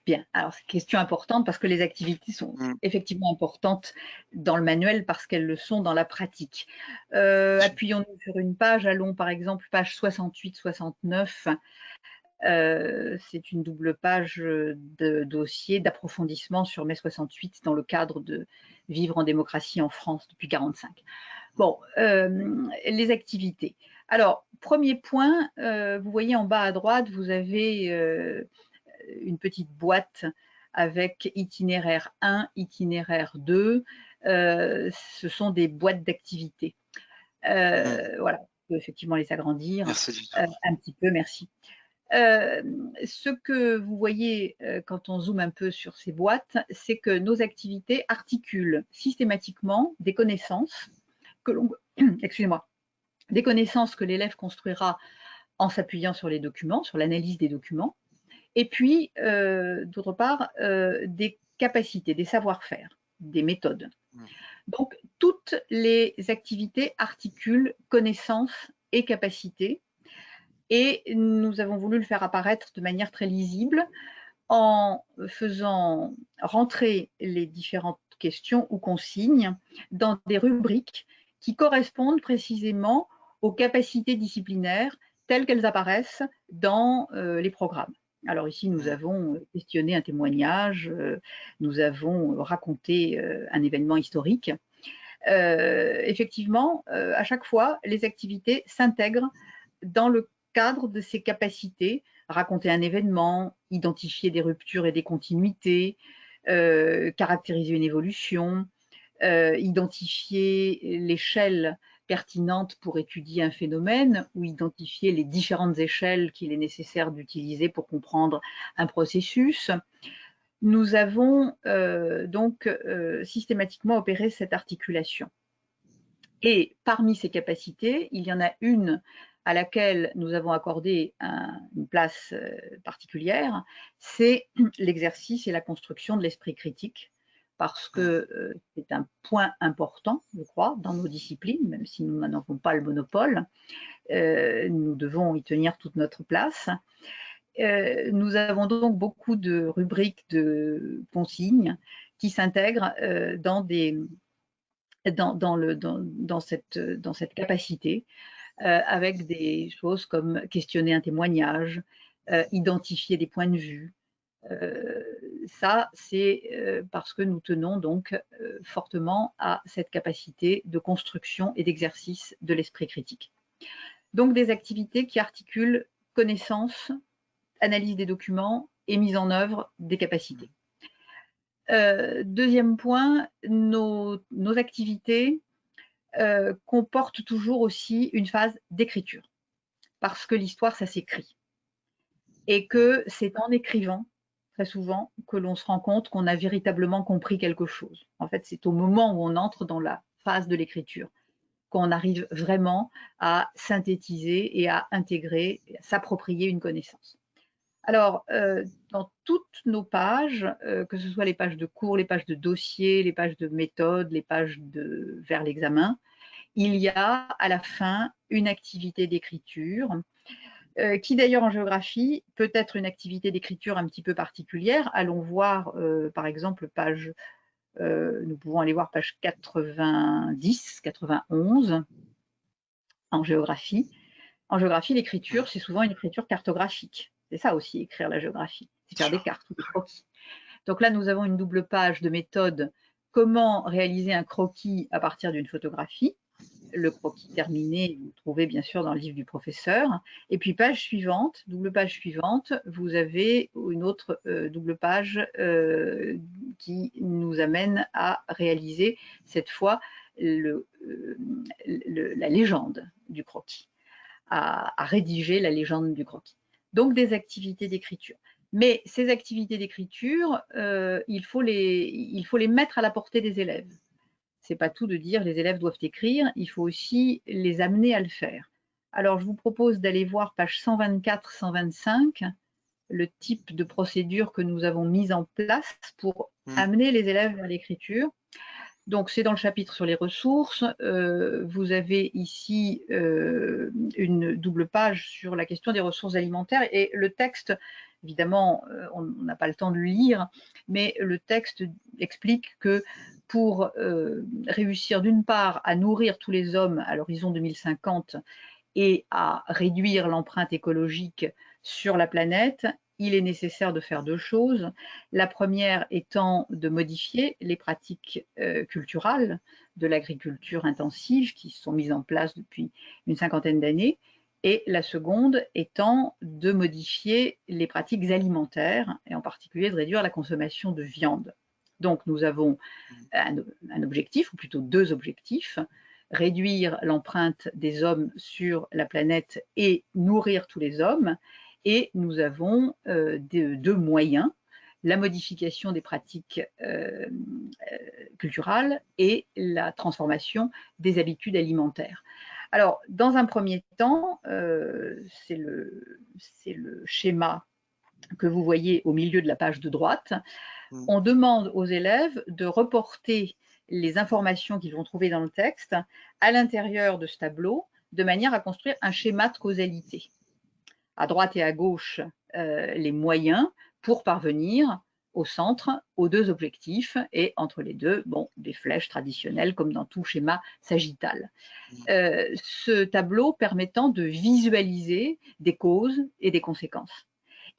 Bien, alors c'est une question importante parce que les activités sont Mmh. effectivement importantes dans le manuel parce qu'elles le sont dans la pratique. Bien sûr. Appuyons-nous sur une page, allons par exemple page 68-69. C'est une double page de dossier d'approfondissement sur mai 68 dans le cadre de Vivre en démocratie en France depuis 45. Mmh. Bon, les activités. Alors, premier point, vous voyez en bas à droite, vous avez une petite boîte avec itinéraire 1, itinéraire 2. Ce sont des boîtes d'activités. Mmh. Voilà, on peut effectivement les agrandir Merci du tout. un petit peu, merci. Ce que vous voyez quand on zoome un peu sur ces boîtes, c'est que nos activités articulent systématiquement des connaissances que l'on, excusez-moi, des connaissances que l'élève construira en s'appuyant sur les documents, sur l'analyse des documents, et puis, d'autre part, des capacités, des savoir-faire, des méthodes. Mmh. Donc, toutes les activités articulent connaissances et capacités et nous avons voulu le faire apparaître de manière très lisible en faisant rentrer les différentes questions ou consignes dans des rubriques qui correspondent précisément aux capacités disciplinaires telles qu'elles apparaissent dans les programmes. Alors ici, nous Mmh. avons questionné un témoignage, nous avons raconté un événement historique. Effectivement, à chaque fois, les activités s'intègrent dans le cadre de ces capacités, raconter un événement, identifier des ruptures et des continuités, caractériser une évolution, identifier l'échelle pertinente pour étudier un phénomène ou identifier les différentes échelles qu'il est nécessaire d'utiliser pour comprendre un processus. Nous avons donc systématiquement opéré cette articulation. Et parmi ces capacités, il y en a une à laquelle nous avons accordé une place particulière, c'est l'exercice et la construction de l'esprit critique, parce que c'est un point important, je crois, dans nos disciplines, même si nous n'en avons pas le monopole. Nous devons y tenir toute notre place. Nous avons donc beaucoup de rubriques de consignes qui s'intègrent dans cette capacité, avec des choses comme questionner un témoignage, identifier des points de vue. Ça, c'est parce que nous tenons donc fortement à cette capacité de construction et d'exercice de l'esprit critique. Donc des activités qui articulent connaissance, analyse des documents et mise en œuvre des capacités. Deuxième point, nos activités comportent toujours aussi une phase d'écriture, parce que l'histoire, ça s'écrit. Et que c'est en écrivant, très souvent, que l'on se rend compte qu'on a véritablement compris quelque chose. En fait, c'est au moment où on entre dans la phase de l'écriture qu'on arrive vraiment à synthétiser et à intégrer, à s'approprier une connaissance. Alors, dans toutes nos pages, que ce soit les pages de cours, les pages de dossier, les pages de méthode, les pages vers l'examen, il y a à la fin une activité d'écriture qui d'ailleurs en géographie peut être une activité d'écriture un petit peu particulière. Allons voir par exemple nous pouvons aller voir page 90, 91 en géographie. En géographie, l'écriture, c'est souvent une écriture cartographique. C'est ça aussi, écrire la géographie, c'est faire des cartes ou des croquis. Donc là, nous avons une double page de méthode, comment réaliser un croquis à partir d'une photographie. Le croquis terminé, vous trouvez bien sûr dans le livre du professeur. Et puis page suivante, double page suivante, vous avez une autre double page qui nous amène à réaliser cette fois la légende du croquis, à rédiger la légende du croquis. Donc des activités d'écriture. Mais ces activités d'écriture, il faut les mettre à la portée des élèves. C'est pas tout de dire les élèves doivent écrire, il faut aussi les amener à le faire. Alors je vous propose d'aller voir page 124-125, le type de procédure que nous avons mise en place pour amener les élèves vers l'écriture. Donc c'est dans le chapitre sur les ressources. Vous avez ici une double page sur la question des ressources alimentaires et le texte, évidemment, on n'a pas le temps de le lire, mais le texte explique que pour réussir d'une part à nourrir tous les hommes à l'horizon 2050 et à réduire l'empreinte écologique sur la planète, il est nécessaire de faire deux choses. La première étant de modifier les pratiques culturales de l'agriculture intensive qui sont mises en place depuis une cinquantaine d'années, et la seconde étant de modifier les pratiques alimentaires, et en particulier de réduire la consommation de viande. Donc nous avons un objectif, ou plutôt deux objectifs, réduire l'empreinte des hommes sur la planète et nourrir tous les hommes. Et nous avons deux moyens, la modification des pratiques culturelles et la transformation des habitudes alimentaires. Alors, dans un premier temps, c'est le schéma que vous voyez au milieu de la page de droite. On demande aux élèves de reporter les informations qu'ils vont trouver dans le texte à l'intérieur de ce tableau, de manière à construire un schéma de causalité. À droite et à gauche, les moyens pour parvenir au centre, aux deux objectifs, et entre les deux, bon, des flèches traditionnelles comme dans tout schéma sagittal. Ce tableau permettant de visualiser des causes et des conséquences.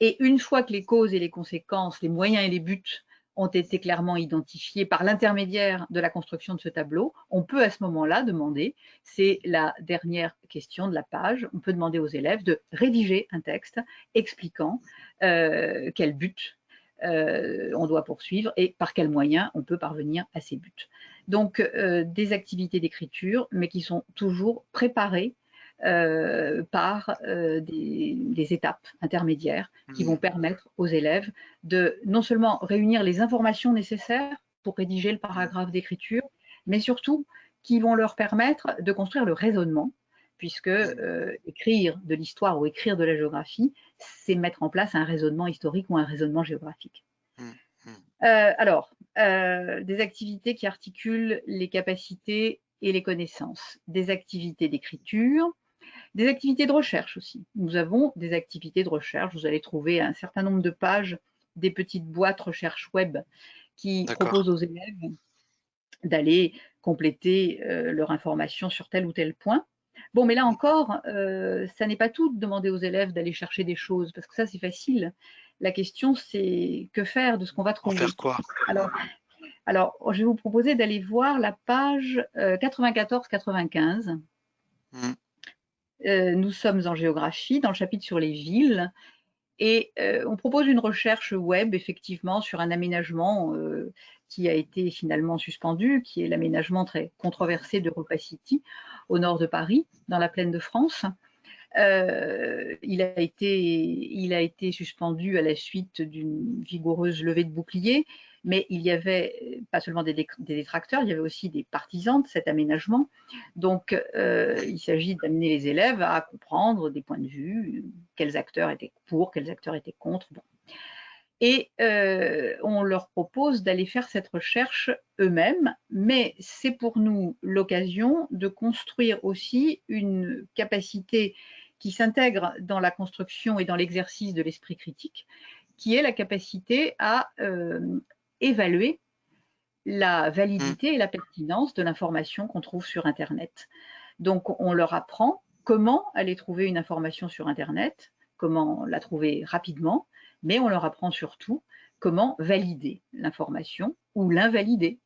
Et une fois que les causes et les conséquences, les moyens et les buts ont été clairement identifiés par l'intermédiaire de la construction de ce tableau, on peut à ce moment-là demander, c'est la dernière question de la page, on peut demander aux élèves de rédiger un texte expliquant quel but on doit poursuivre et par quels moyens on peut parvenir à ces buts. Donc, des activités d'écriture, mais qui sont toujours préparées par des étapes intermédiaires qui vont permettre aux élèves de non seulement réunir les informations nécessaires pour rédiger le paragraphe d'écriture, mais surtout qui vont leur permettre de construire le raisonnement, puisque écrire de l'histoire ou écrire de la géographie, c'est mettre en place un raisonnement historique ou un raisonnement géographique. Alors, des activités qui articulent les capacités et les connaissances, des activités d'écriture, des activités de recherche aussi. Nous avons des activités de recherche. Vous allez trouver un certain nombre de pages, des petites boîtes recherche web qui proposent aux élèves d'aller compléter leur information sur tel ou tel point. Bon, mais là encore, ça n'est pas tout de demander aux élèves d'aller chercher des choses, parce que ça, c'est facile. La question, c'est que faire de ce qu'on va trouver. En faire quoi? Alors, je vais vous proposer d'aller voir la page 94-95. Nous sommes en géographie, dans le chapitre sur les villes, et on propose une recherche web, effectivement, sur un aménagement qui a été finalement suspendu, qui est l'aménagement très controversé d'Europa City, au nord de Paris, dans la plaine de France. Il a été suspendu à la suite d'une vigoureuse levée de boucliers, mais il y avait pas seulement des détracteurs, il y avait aussi des partisans de cet aménagement. Donc, il s'agit d'amener les élèves à comprendre des points de vue, quels acteurs étaient pour, quels acteurs étaient contre. Bon. Et on leur propose d'aller faire cette recherche eux-mêmes, mais c'est pour nous l'occasion de construire aussi une capacité qui s'intègre dans la construction et dans l'exercice de l'esprit critique, qui est la capacité à évaluer la validité et la pertinence de l'information qu'on trouve sur Internet. Donc, on leur apprend comment aller trouver une information sur Internet, comment la trouver rapidement, mais on leur apprend surtout comment valider l'information ou l'invalider.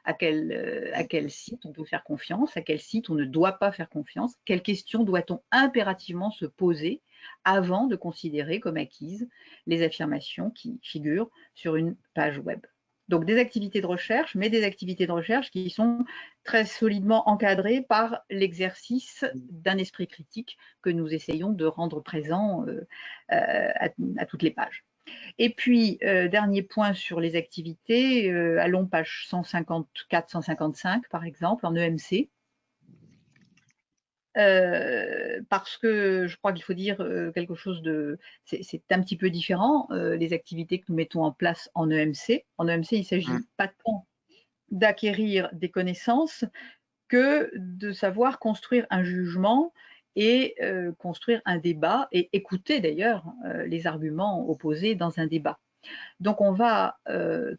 À quel site on peut faire confiance, à quel site on ne doit pas faire confiance, quelles questions doit-on impérativement se poser avant de considérer comme acquises les affirmations qui figurent sur une page web. Donc des activités de recherche, mais des activités de recherche qui sont très solidement encadrées par l'exercice d'un esprit critique que nous essayons de rendre présent à toutes les pages. Et puis, dernier point sur les activités, allons page 154-155 par exemple, en EMC. Parce que je crois qu'il faut dire quelque chose de… C'est un petit peu différent, les activités que nous mettons en place en EMC. En EMC, il ne s'agit pas tant d'acquérir des connaissances que de savoir construire un jugement et construire un débat et écouter d'ailleurs les arguments opposés dans un débat. Donc on va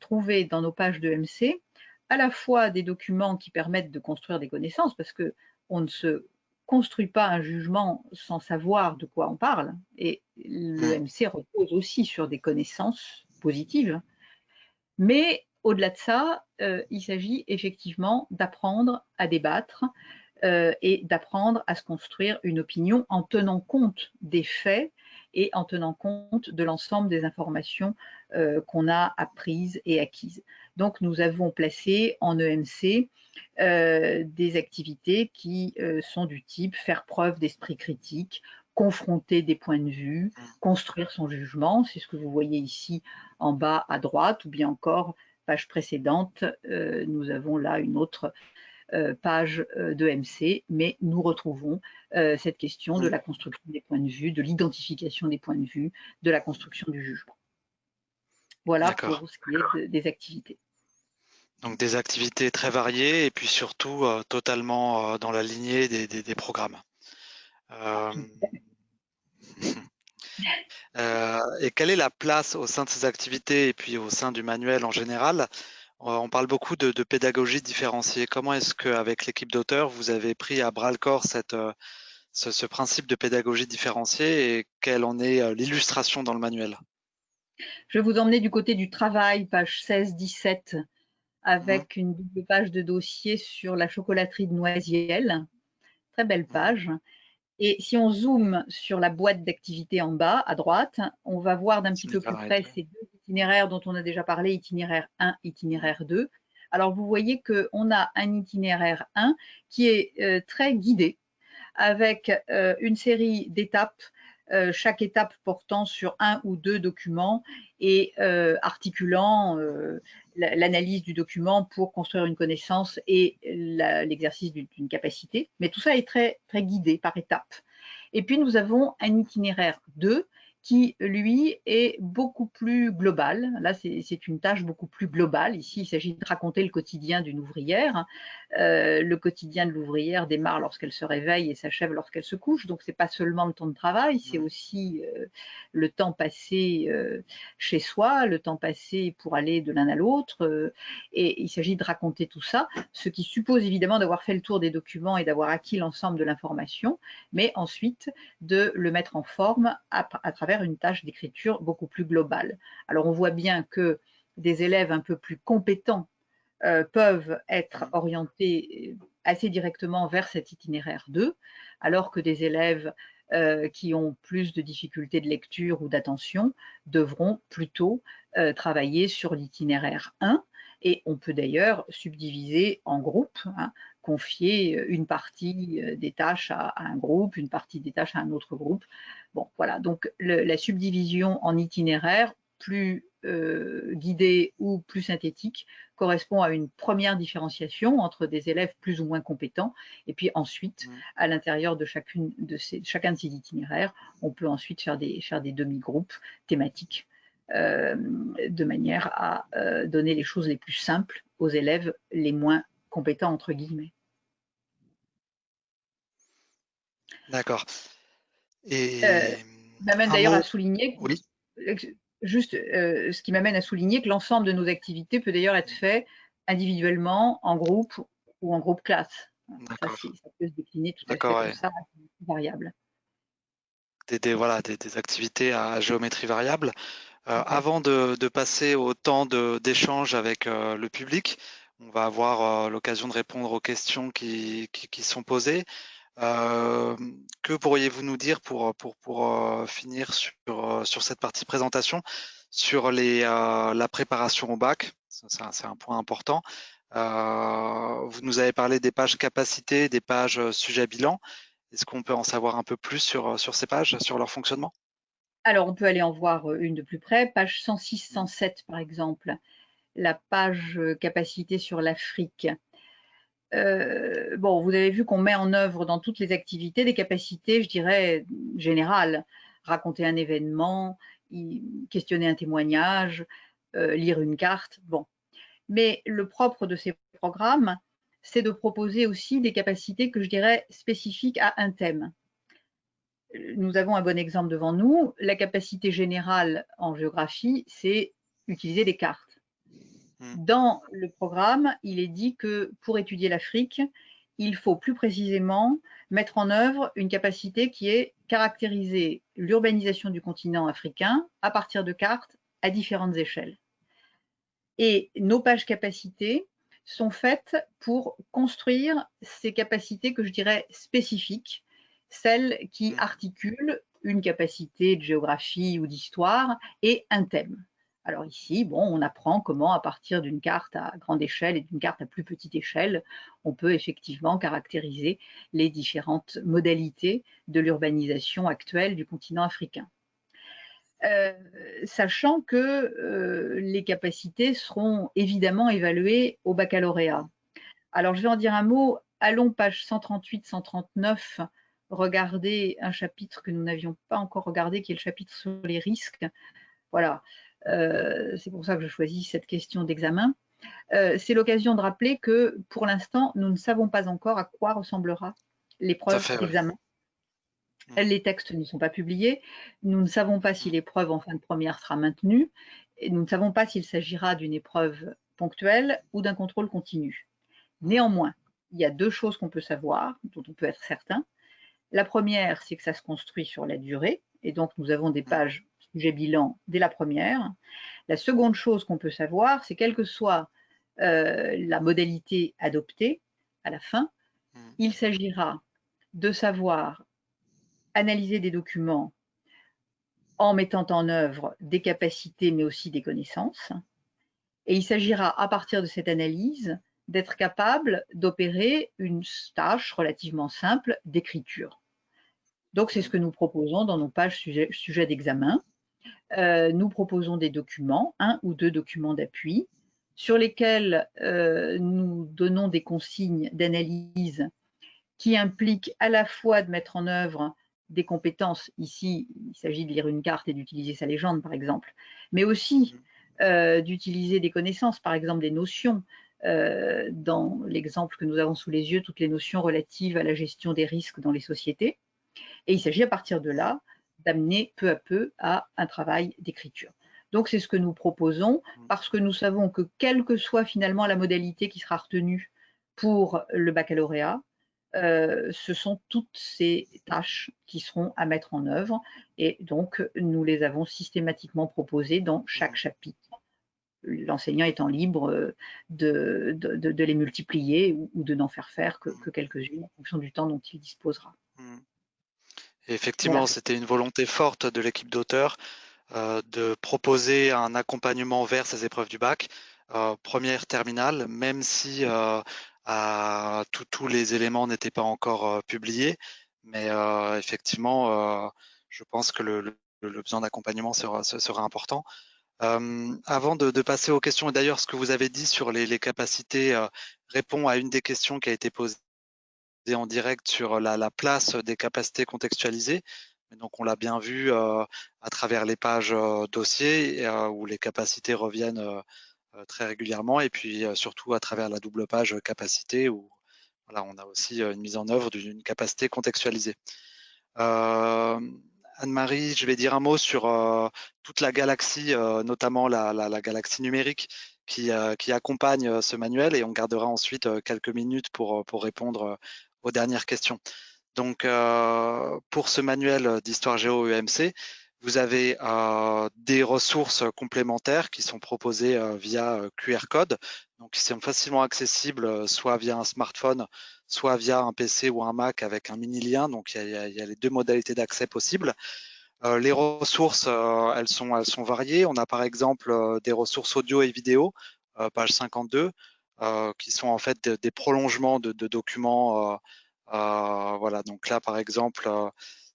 trouver dans nos pages de EMC à la fois des documents qui permettent de construire des connaissances, parce qu'on ne se construit pas un jugement sans savoir de quoi on parle, et l'EMC repose aussi sur des connaissances positives, mais au-delà de ça, il s'agit effectivement d'apprendre à débattre et d'apprendre à se construire une opinion en tenant compte des faits et en tenant compte de l'ensemble des informations qu'on a apprises et acquises. Donc nous avons placé en EMC des activités qui sont du type faire preuve d'esprit critique, confronter des points de vue, construire son jugement, c'est ce que vous voyez ici en bas à droite, ou bien encore, page précédente, nous avons là une autre page d'EMC, mais nous retrouvons cette question de la construction des points de vue, de l'identification des points de vue, de la construction du jugement. Voilà pour ce qui est des activités. Donc des activités très variées et puis surtout totalement dans la lignée des programmes. Et quelle est la place au sein de ces activités et puis au sein du manuel en général? On parle beaucoup de pédagogie différenciée. Comment est-ce qu'avec l'équipe d'auteurs, vous avez pris à bras-le-corps ce principe de pédagogie différenciée et quelle en est l'illustration dans le manuel? Je vais vous emmener du côté du travail, page 16-17, avec une double page de dossier sur la chocolaterie de Noisiel. Très belle page. Et si on zoome sur la boîte d'activité en bas, à droite, on va voir d'un petit peu plus près ces deux itinéraires dont on a déjà parlé, itinéraire 1, itinéraire 2. Alors vous voyez qu'on a un itinéraire 1 qui est très guidé, avec une série d'étapes, chaque étape portant sur un ou deux documents et articulant l'analyse du document pour construire une connaissance et l'exercice d'une capacité. Mais tout ça est très, très guidé par étapes. Et puis nous avons un itinéraire 2 qui, lui, est beaucoup plus global. Là, c'est une tâche beaucoup plus globale. Ici, il s'agit de raconter le quotidien d'une ouvrière. Le quotidien de l'ouvrière démarre lorsqu'elle se réveille et s'achève lorsqu'elle se couche. Donc, ce n'est pas seulement le temps de travail, c'est aussi le temps passé chez soi, le temps passé pour aller de l'un à l'autre. Et il s'agit de raconter tout ça, ce qui suppose évidemment d'avoir fait le tour des documents et d'avoir acquis l'ensemble de l'information, mais ensuite de le mettre en forme à travers une tâche d'écriture beaucoup plus globale. Alors on voit bien que des élèves un peu plus compétents peuvent être orientés assez directement vers cet itinéraire 2, alors que des élèves qui ont plus de difficultés de lecture ou d'attention devront plutôt travailler sur l'itinéraire 1. Et on peut d'ailleurs subdiviser en groupes, hein, confier une partie des tâches à un groupe, une partie des tâches à un autre groupe. Bon, voilà, donc la subdivision en itinéraire, plus guidée ou plus synthétique, correspond à une première différenciation entre des élèves plus ou moins compétents, et puis ensuite, à l'intérieur de chacun de ces itinéraires, on peut ensuite faire des demi-groupes thématiques de manière à donner les choses les plus simples aux élèves les moins compétents, entre guillemets. D'accord. Et m'amène un d'ailleurs à mot, souligner, oui, juste ce qui m'amène à souligner que l'ensemble de nos activités peut d'ailleurs être fait individuellement, en groupe ou en groupe classe. Ça, d'accord, ça peut se décliner tout à fait d'accord, comme ouais. ça, variable. Voilà, des activités à géométrie variable. Exact. Avant de passer au temps d'échange avec le public, on va avoir l'occasion de répondre aux questions qui sont posées. Que pourriez-vous nous dire pour finir sur cette partie présentation, sur la préparation au bac? C'est un point important. Vous nous avez parlé des pages capacité, des pages sujet bilan. Est-ce qu'on peut en savoir un peu plus sur ces pages, sur leur fonctionnement? Alors, on peut aller en voir une de plus près, page 106-107 par exemple, la page capacité sur l'Afrique. Bon, vous avez vu qu'on met en œuvre dans toutes les activités des capacités, je dirais, générales. Raconter un événement, questionner un témoignage, lire une carte. Bon. Mais le propre de ces programmes, c'est de proposer aussi des capacités que je dirais spécifiques à un thème. Nous avons un bon exemple devant nous. La capacité générale en géographie, c'est utiliser des cartes. Dans le programme, il est dit que pour étudier l'Afrique, il faut plus précisément mettre en œuvre une capacité qui est caractériser l'urbanisation du continent africain à partir de cartes à différentes échelles. Et nos pages capacités sont faites pour construire ces capacités que je dirais spécifiques, celles qui articulent une capacité de géographie ou d'histoire et un thème. Alors ici, bon, on apprend comment, à partir d'une carte à grande échelle et d'une carte à plus petite échelle, on peut effectivement caractériser les différentes modalités de l'urbanisation actuelle du continent africain. Sachant que les capacités seront évidemment évaluées au baccalauréat. Alors, je vais en dire un mot. Allons page 138-139, regarder un chapitre que nous n'avions pas encore regardé, qui est le chapitre sur les risques. Voilà, c'est pour ça que je choisis cette question d'examen. C'est l'occasion de rappeler que, pour l'instant, nous ne savons pas encore à quoi ressemblera Tout à l'épreuve fait, oui. d'examen. Les textes ne sont pas publiés. Nous ne savons pas si l'épreuve en fin de première sera maintenue. Et nous ne savons pas s'il s'agira d'une épreuve ponctuelle ou d'un contrôle continu. Néanmoins, il y a deux choses qu'on peut savoir, dont on peut être certain. La première, c'est que ça se construit sur la durée, et donc nous avons des pages sujet bilan dès la première. La seconde chose qu'on peut savoir, c'est quelle que soit la modalité adoptée à la fin, il s'agira de savoir analyser des documents en mettant en œuvre des capacités mais aussi des connaissances. Et il s'agira, à partir de cette analyse, d'être capable d'opérer une tâche relativement simple d'écriture. Donc, c'est ce que nous proposons dans nos pages sujets d'examen. Nous proposons des documents, un ou deux documents d'appui, sur lesquels nous donnons des consignes d'analyse qui impliquent à la fois de mettre en œuvre des compétences, ici il s'agit de lire une carte et d'utiliser sa légende par exemple, mais aussi d'utiliser des connaissances, par exemple des notions, dans l'exemple que nous avons sous les yeux, toutes les notions relatives à la gestion des risques dans les sociétés. Et il s'agit à partir de là d'amener peu à peu à un travail d'écriture. Donc c'est ce que nous proposons parce que nous savons que quelle que soit finalement la modalité qui sera retenue pour le baccalauréat, ce sont toutes ces tâches qui seront à mettre en œuvre et donc nous les avons systématiquement proposées dans chaque chapitre. L'enseignant étant libre de les multiplier ou de n'en faire que quelques-unes en fonction du temps dont il disposera. Et Voilà. effectivement, c'était une volonté forte de l'équipe d'auteurs de proposer un accompagnement vers ces épreuves du bac, première terminale, même si tous les éléments n'étaient pas encore publiés. Mais effectivement, je pense que le besoin d'accompagnement sera important. Avant de passer aux questions, et d'ailleurs ce que vous avez dit sur les capacités répond à une des questions qui a été posée en direct sur la place des capacités contextualisées. Donc on l'a bien vu à travers les pages dossiers où les capacités reviennent très régulièrement, et puis surtout à travers la double page capacité où voilà, on a aussi une mise en œuvre d'une capacité contextualisée. Anne-Marie, je vais dire un mot sur toute la galaxie, notamment la galaxie numérique qui accompagne ce manuel, et on gardera ensuite quelques minutes pour répondre aux dernières questions. Donc, pour ce manuel d'histoire géo EMC, vous avez des ressources complémentaires qui sont proposées via QR code, donc qui sont facilement accessibles soit via un smartphone, soit via un PC ou un Mac avec un mini lien. Donc, il y a les deux modalités d'accès possibles. Les ressources, elles sont variées. On a par exemple des ressources audio et vidéo, page 52, qui sont en fait des prolongements de documents. Voilà, donc là par exemple,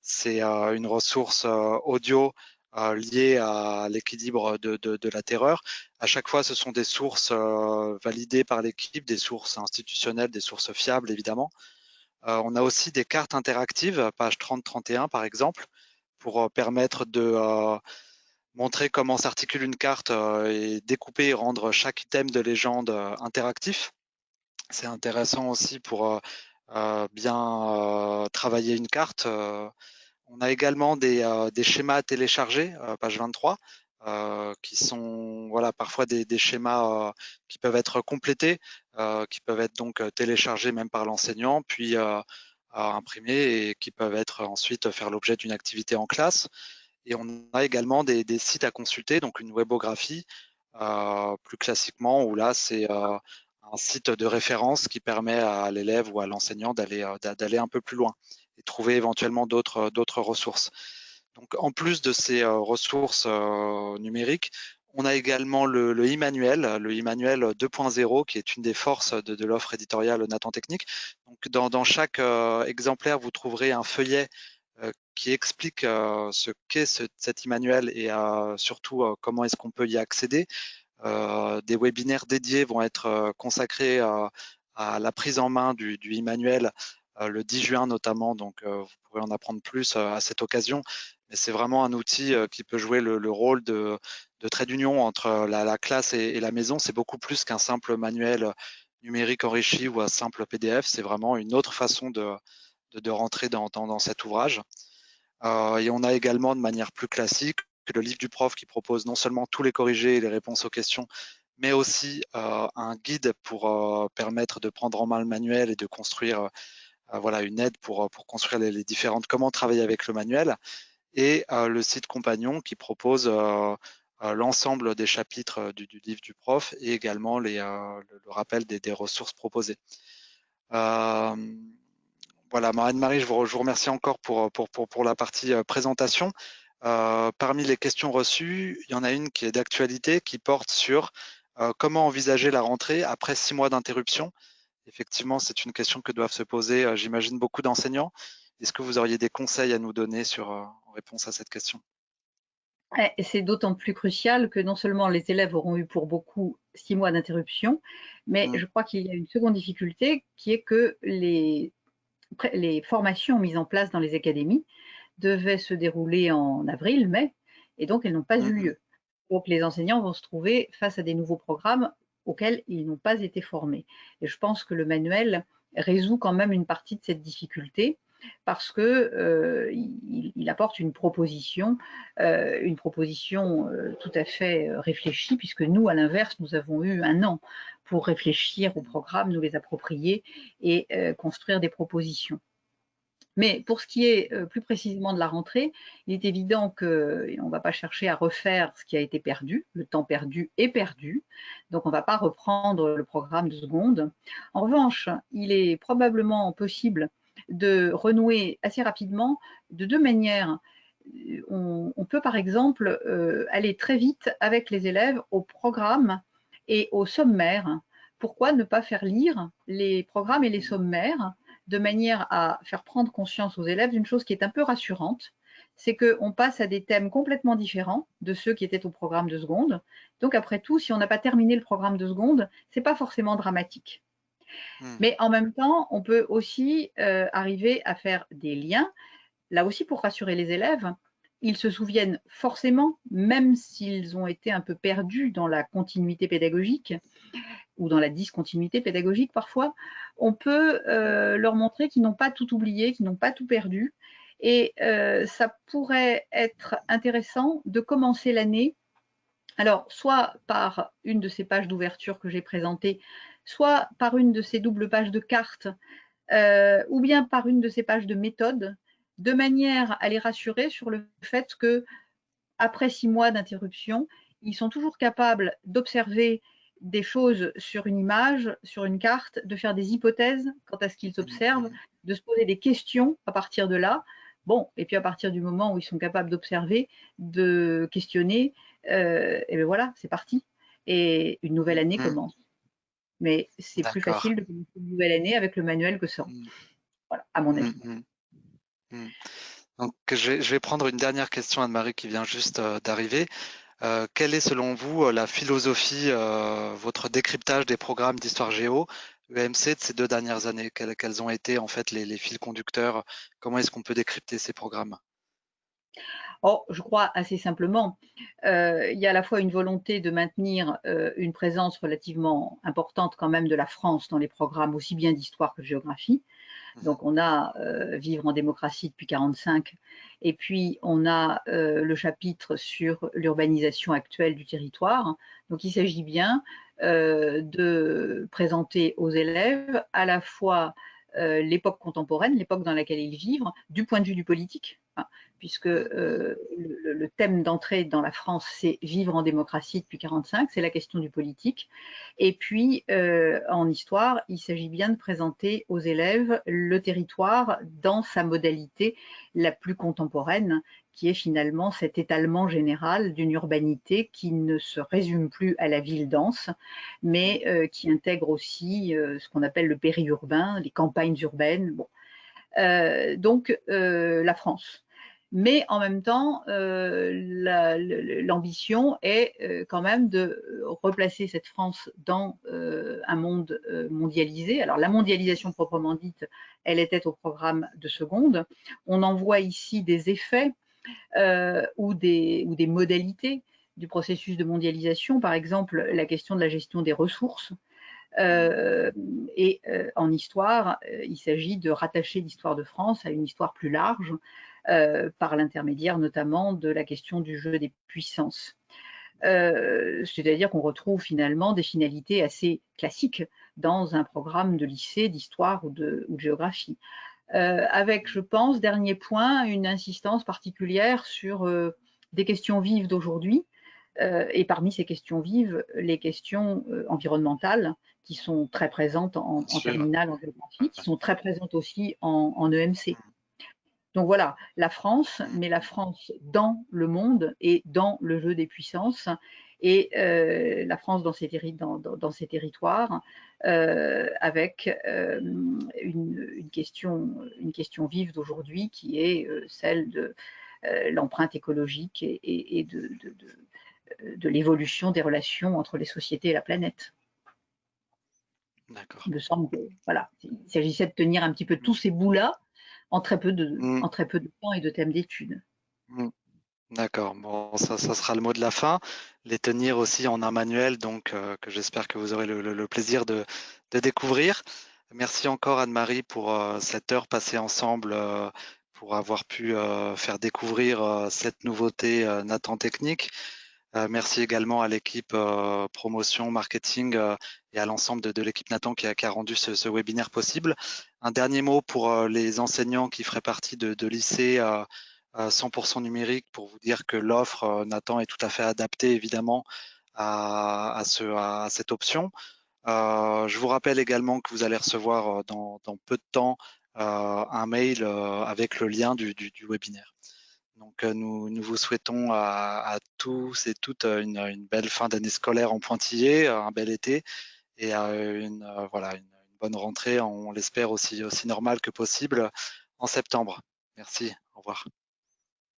c'est une ressource audio liée à l'équilibre de la terreur. À chaque fois, ce sont des sources validées par l'équipe, des sources institutionnelles, des sources fiables évidemment. On a aussi des cartes interactives, page 30-31 par exemple, pour permettre de montrer comment s'articule une carte et découper et rendre chaque item de légende interactif. C'est intéressant aussi pour bien travailler une carte. On a également des schémas à télécharger, page 23, qui sont voilà, parfois des schémas qui peuvent être complétés, qui peuvent être donc téléchargés même par l'enseignant, puis imprimés, et qui peuvent être ensuite faire l'objet d'une activité en classe. Et on a également des sites à consulter, donc une webographie, plus classiquement, où là, c'est un site de référence qui permet à l'élève ou à l'enseignant d'aller un peu plus loin et trouver éventuellement d'autres ressources. Donc, en plus de ces ressources numériques, on a également le e-manuel 2.0, qui est une des forces de l'offre éditoriale Nathan Technique. Donc, dans chaque exemplaire, vous trouverez un feuillet qui explique ce qu'est cet e-manuel et surtout comment est-ce qu'on peut y accéder. Des webinaires dédiés vont être consacrés à la prise en main du e-manuel le 10 juin notamment, donc vous pourrez en apprendre plus à cette occasion. Mais c'est vraiment un outil qui peut jouer le rôle de trait d'union entre la classe et la maison. C'est beaucoup plus qu'un simple manuel numérique enrichi ou un simple PDF. C'est vraiment une autre façon de rentrer dans cet ouvrage. Et on a également de manière plus classique le livre du prof qui propose non seulement tous les corrigés et les réponses aux questions, mais aussi un guide pour permettre de prendre en main le manuel et de construire voilà, une aide pour construire les différentes comment travailler avec le manuel, et le site compagnon qui propose l'ensemble des chapitres du livre du prof et également le rappel des ressources proposées. Voilà, Anne-Marie, je vous remercie encore pour la partie présentation. Parmi les questions reçues, il y en a une qui est d'actualité, qui porte sur comment envisager la rentrée après 6 mois d'interruption. Effectivement, c'est une question que doivent se poser, j'imagine, beaucoup d'enseignants. Est-ce que vous auriez des conseils à nous donner en réponse à cette question? Et c'est d'autant plus crucial que non seulement les élèves auront eu pour beaucoup 6 mois d'interruption, mais Mmh. je crois qu'il y a une seconde difficulté qui est que les formations mises en place dans les académies devaient se dérouler en avril, mai, et donc elles n'ont pas Mmh eu mh. lieu. Donc les enseignants vont se trouver face à des nouveaux programmes auxquels ils n'ont pas été formés. Et je pense que le manuel résout quand même une partie de cette difficulté parce que il apporte une proposition tout à fait réfléchie, puisque nous, à l'inverse, nous avons eu un an pour réfléchir au programme, nous les approprier et construire des propositions. Mais pour ce qui est plus précisément de la rentrée, il est évident qu'on ne va pas chercher à refaire ce qui a été perdu. Le temps perdu est perdu. Donc on ne va pas reprendre le programme de seconde. En revanche, il est probablement possible de renouer assez rapidement de deux manières. On peut par exemple aller très vite avec les élèves au programme et au sommaire. Pourquoi ne pas faire lire les programmes et les sommaires de manière à faire prendre conscience aux élèves d'une chose qui est un peu rassurante, c'est qu'on passe à des thèmes complètement différents de ceux qui étaient au programme de seconde. Donc après tout, si on n'a pas terminé le programme de seconde, c'est pas forcément dramatique. Mmh. Mais en même temps, on peut aussi arriver à faire des liens, là aussi pour rassurer les élèves. Ils se souviennent forcément, même s'ils ont été un peu perdus dans la continuité pédagogique, ou dans la discontinuité pédagogique parfois, on peut leur montrer qu'ils n'ont pas tout oublié, qu'ils n'ont pas tout perdu. Et ça pourrait être intéressant de commencer l'année, alors soit par une de ces pages d'ouverture que j'ai présentées, soit par une de ces doubles pages de cartes, ou bien par une de ces pages de méthode, de manière à les rassurer sur le fait que après 6 mois d'interruption, ils sont toujours capables d'observer des choses sur une image, sur une carte, de faire des hypothèses quant à ce qu'ils Mmh observent, mh. de se poser des questions à partir de là. Bon, et puis à partir du moment où ils sont capables d'observer, de questionner, et bien voilà, c'est parti. Et une nouvelle Mmh année mh. commence. Mais c'est plus D'accord. facile de commencer une nouvelle année avec le manuel que sans. Mmh. Voilà, à mon Mmh avis. mh. Mmh. Donc je vais prendre une dernière question, Anne-Marie, qui vient juste, d'arriver. Quelle est selon vous, la philosophie, votre décryptage des programmes d'histoire géo, EMC de ces 2 dernières années? Quels ont été en fait les fils conducteurs? Comment est-ce qu'on peut décrypter ces programmes? Oh, je crois assez simplement, il y a à la fois une volonté de maintenir une présence relativement importante quand même de la France dans les programmes aussi bien d'histoire que de géographie. Mmh mh. Donc on a Vivre en démocratie depuis 1945, et puis on a le chapitre sur l'urbanisation actuelle du territoire. Donc il s'agit bien de présenter aux élèves à la fois l'époque contemporaine, l'époque dans laquelle ils vivent, du point de vue du politique, hein, puisque Mmh mh. le thème d'entrée dans la France, c'est vivre en démocratie depuis 1945, c'est la question du politique. Et puis, en histoire, il s'agit bien de présenter aux élèves le territoire dans sa modalité la plus contemporaine, qui est finalement cet étalement général d'une urbanité qui ne se résume plus à la ville dense, Mmh. mais qui intègre aussi ce qu'on appelle le périurbain, les campagnes urbaines. Bon. Donc, la France. Mais en même temps, l'ambition est quand même de replacer cette France dans un monde mondialisé. Alors la mondialisation proprement dite, elle était au programme de seconde. On en voit ici des effets ou des modalités du processus de mondialisation, par exemple la question de la gestion des ressources. Mmh. Euh, et en histoire, il s'agit de rattacher l'histoire de France à une histoire plus large, par l'intermédiaire notamment de la question du jeu des puissances. C'est-à-dire qu'on retrouve finalement des finalités assez classiques dans un programme de lycée d'histoire ou de géographie. Avec, je pense, dernier point, une insistance particulière sur des questions vives d'aujourd'hui, et parmi ces questions vives, les questions environnementales, qui sont très présentes Bien en sûr. terminale en géographie, qui sont très présentes aussi en EMC. Donc voilà, la France, mais la France dans le monde et dans le jeu des puissances, et la France dans dans ses territoires, avec une question vive d'aujourd'hui qui est celle de l'empreinte écologique et de l'évolution des relations entre les sociétés et la planète. D'accord. Il me semble que voilà, il s'agissait de tenir un petit peu tous ces bouts-là Mm, en très peu de temps et de thèmes d'études. mm. D'accord. Bon, ça sera le mot de la fin. Les tenir aussi en un manuel, donc que j'espère que vous aurez le plaisir de découvrir. Merci encore Anne-Marie pour cette heure passée ensemble, pour avoir pu faire découvrir cette nouveauté Nathan Technique. Merci également à l'équipe promotion, marketing et à l'ensemble de l'équipe Nathan qui a rendu ce webinaire possible. Un dernier mot pour les enseignants qui feraient partie de lycées 100% numérique, pour vous dire que l'offre Nathan est tout à fait adaptée évidemment à cette option. Je vous rappelle également que vous allez recevoir dans peu de temps un mail avec le lien du webinaire. Donc, nous vous souhaitons à tous et toutes une belle fin d'année scolaire en pointillé, un bel été et voilà, une bonne rentrée, on l'espère aussi normale que possible en septembre. Merci, au revoir.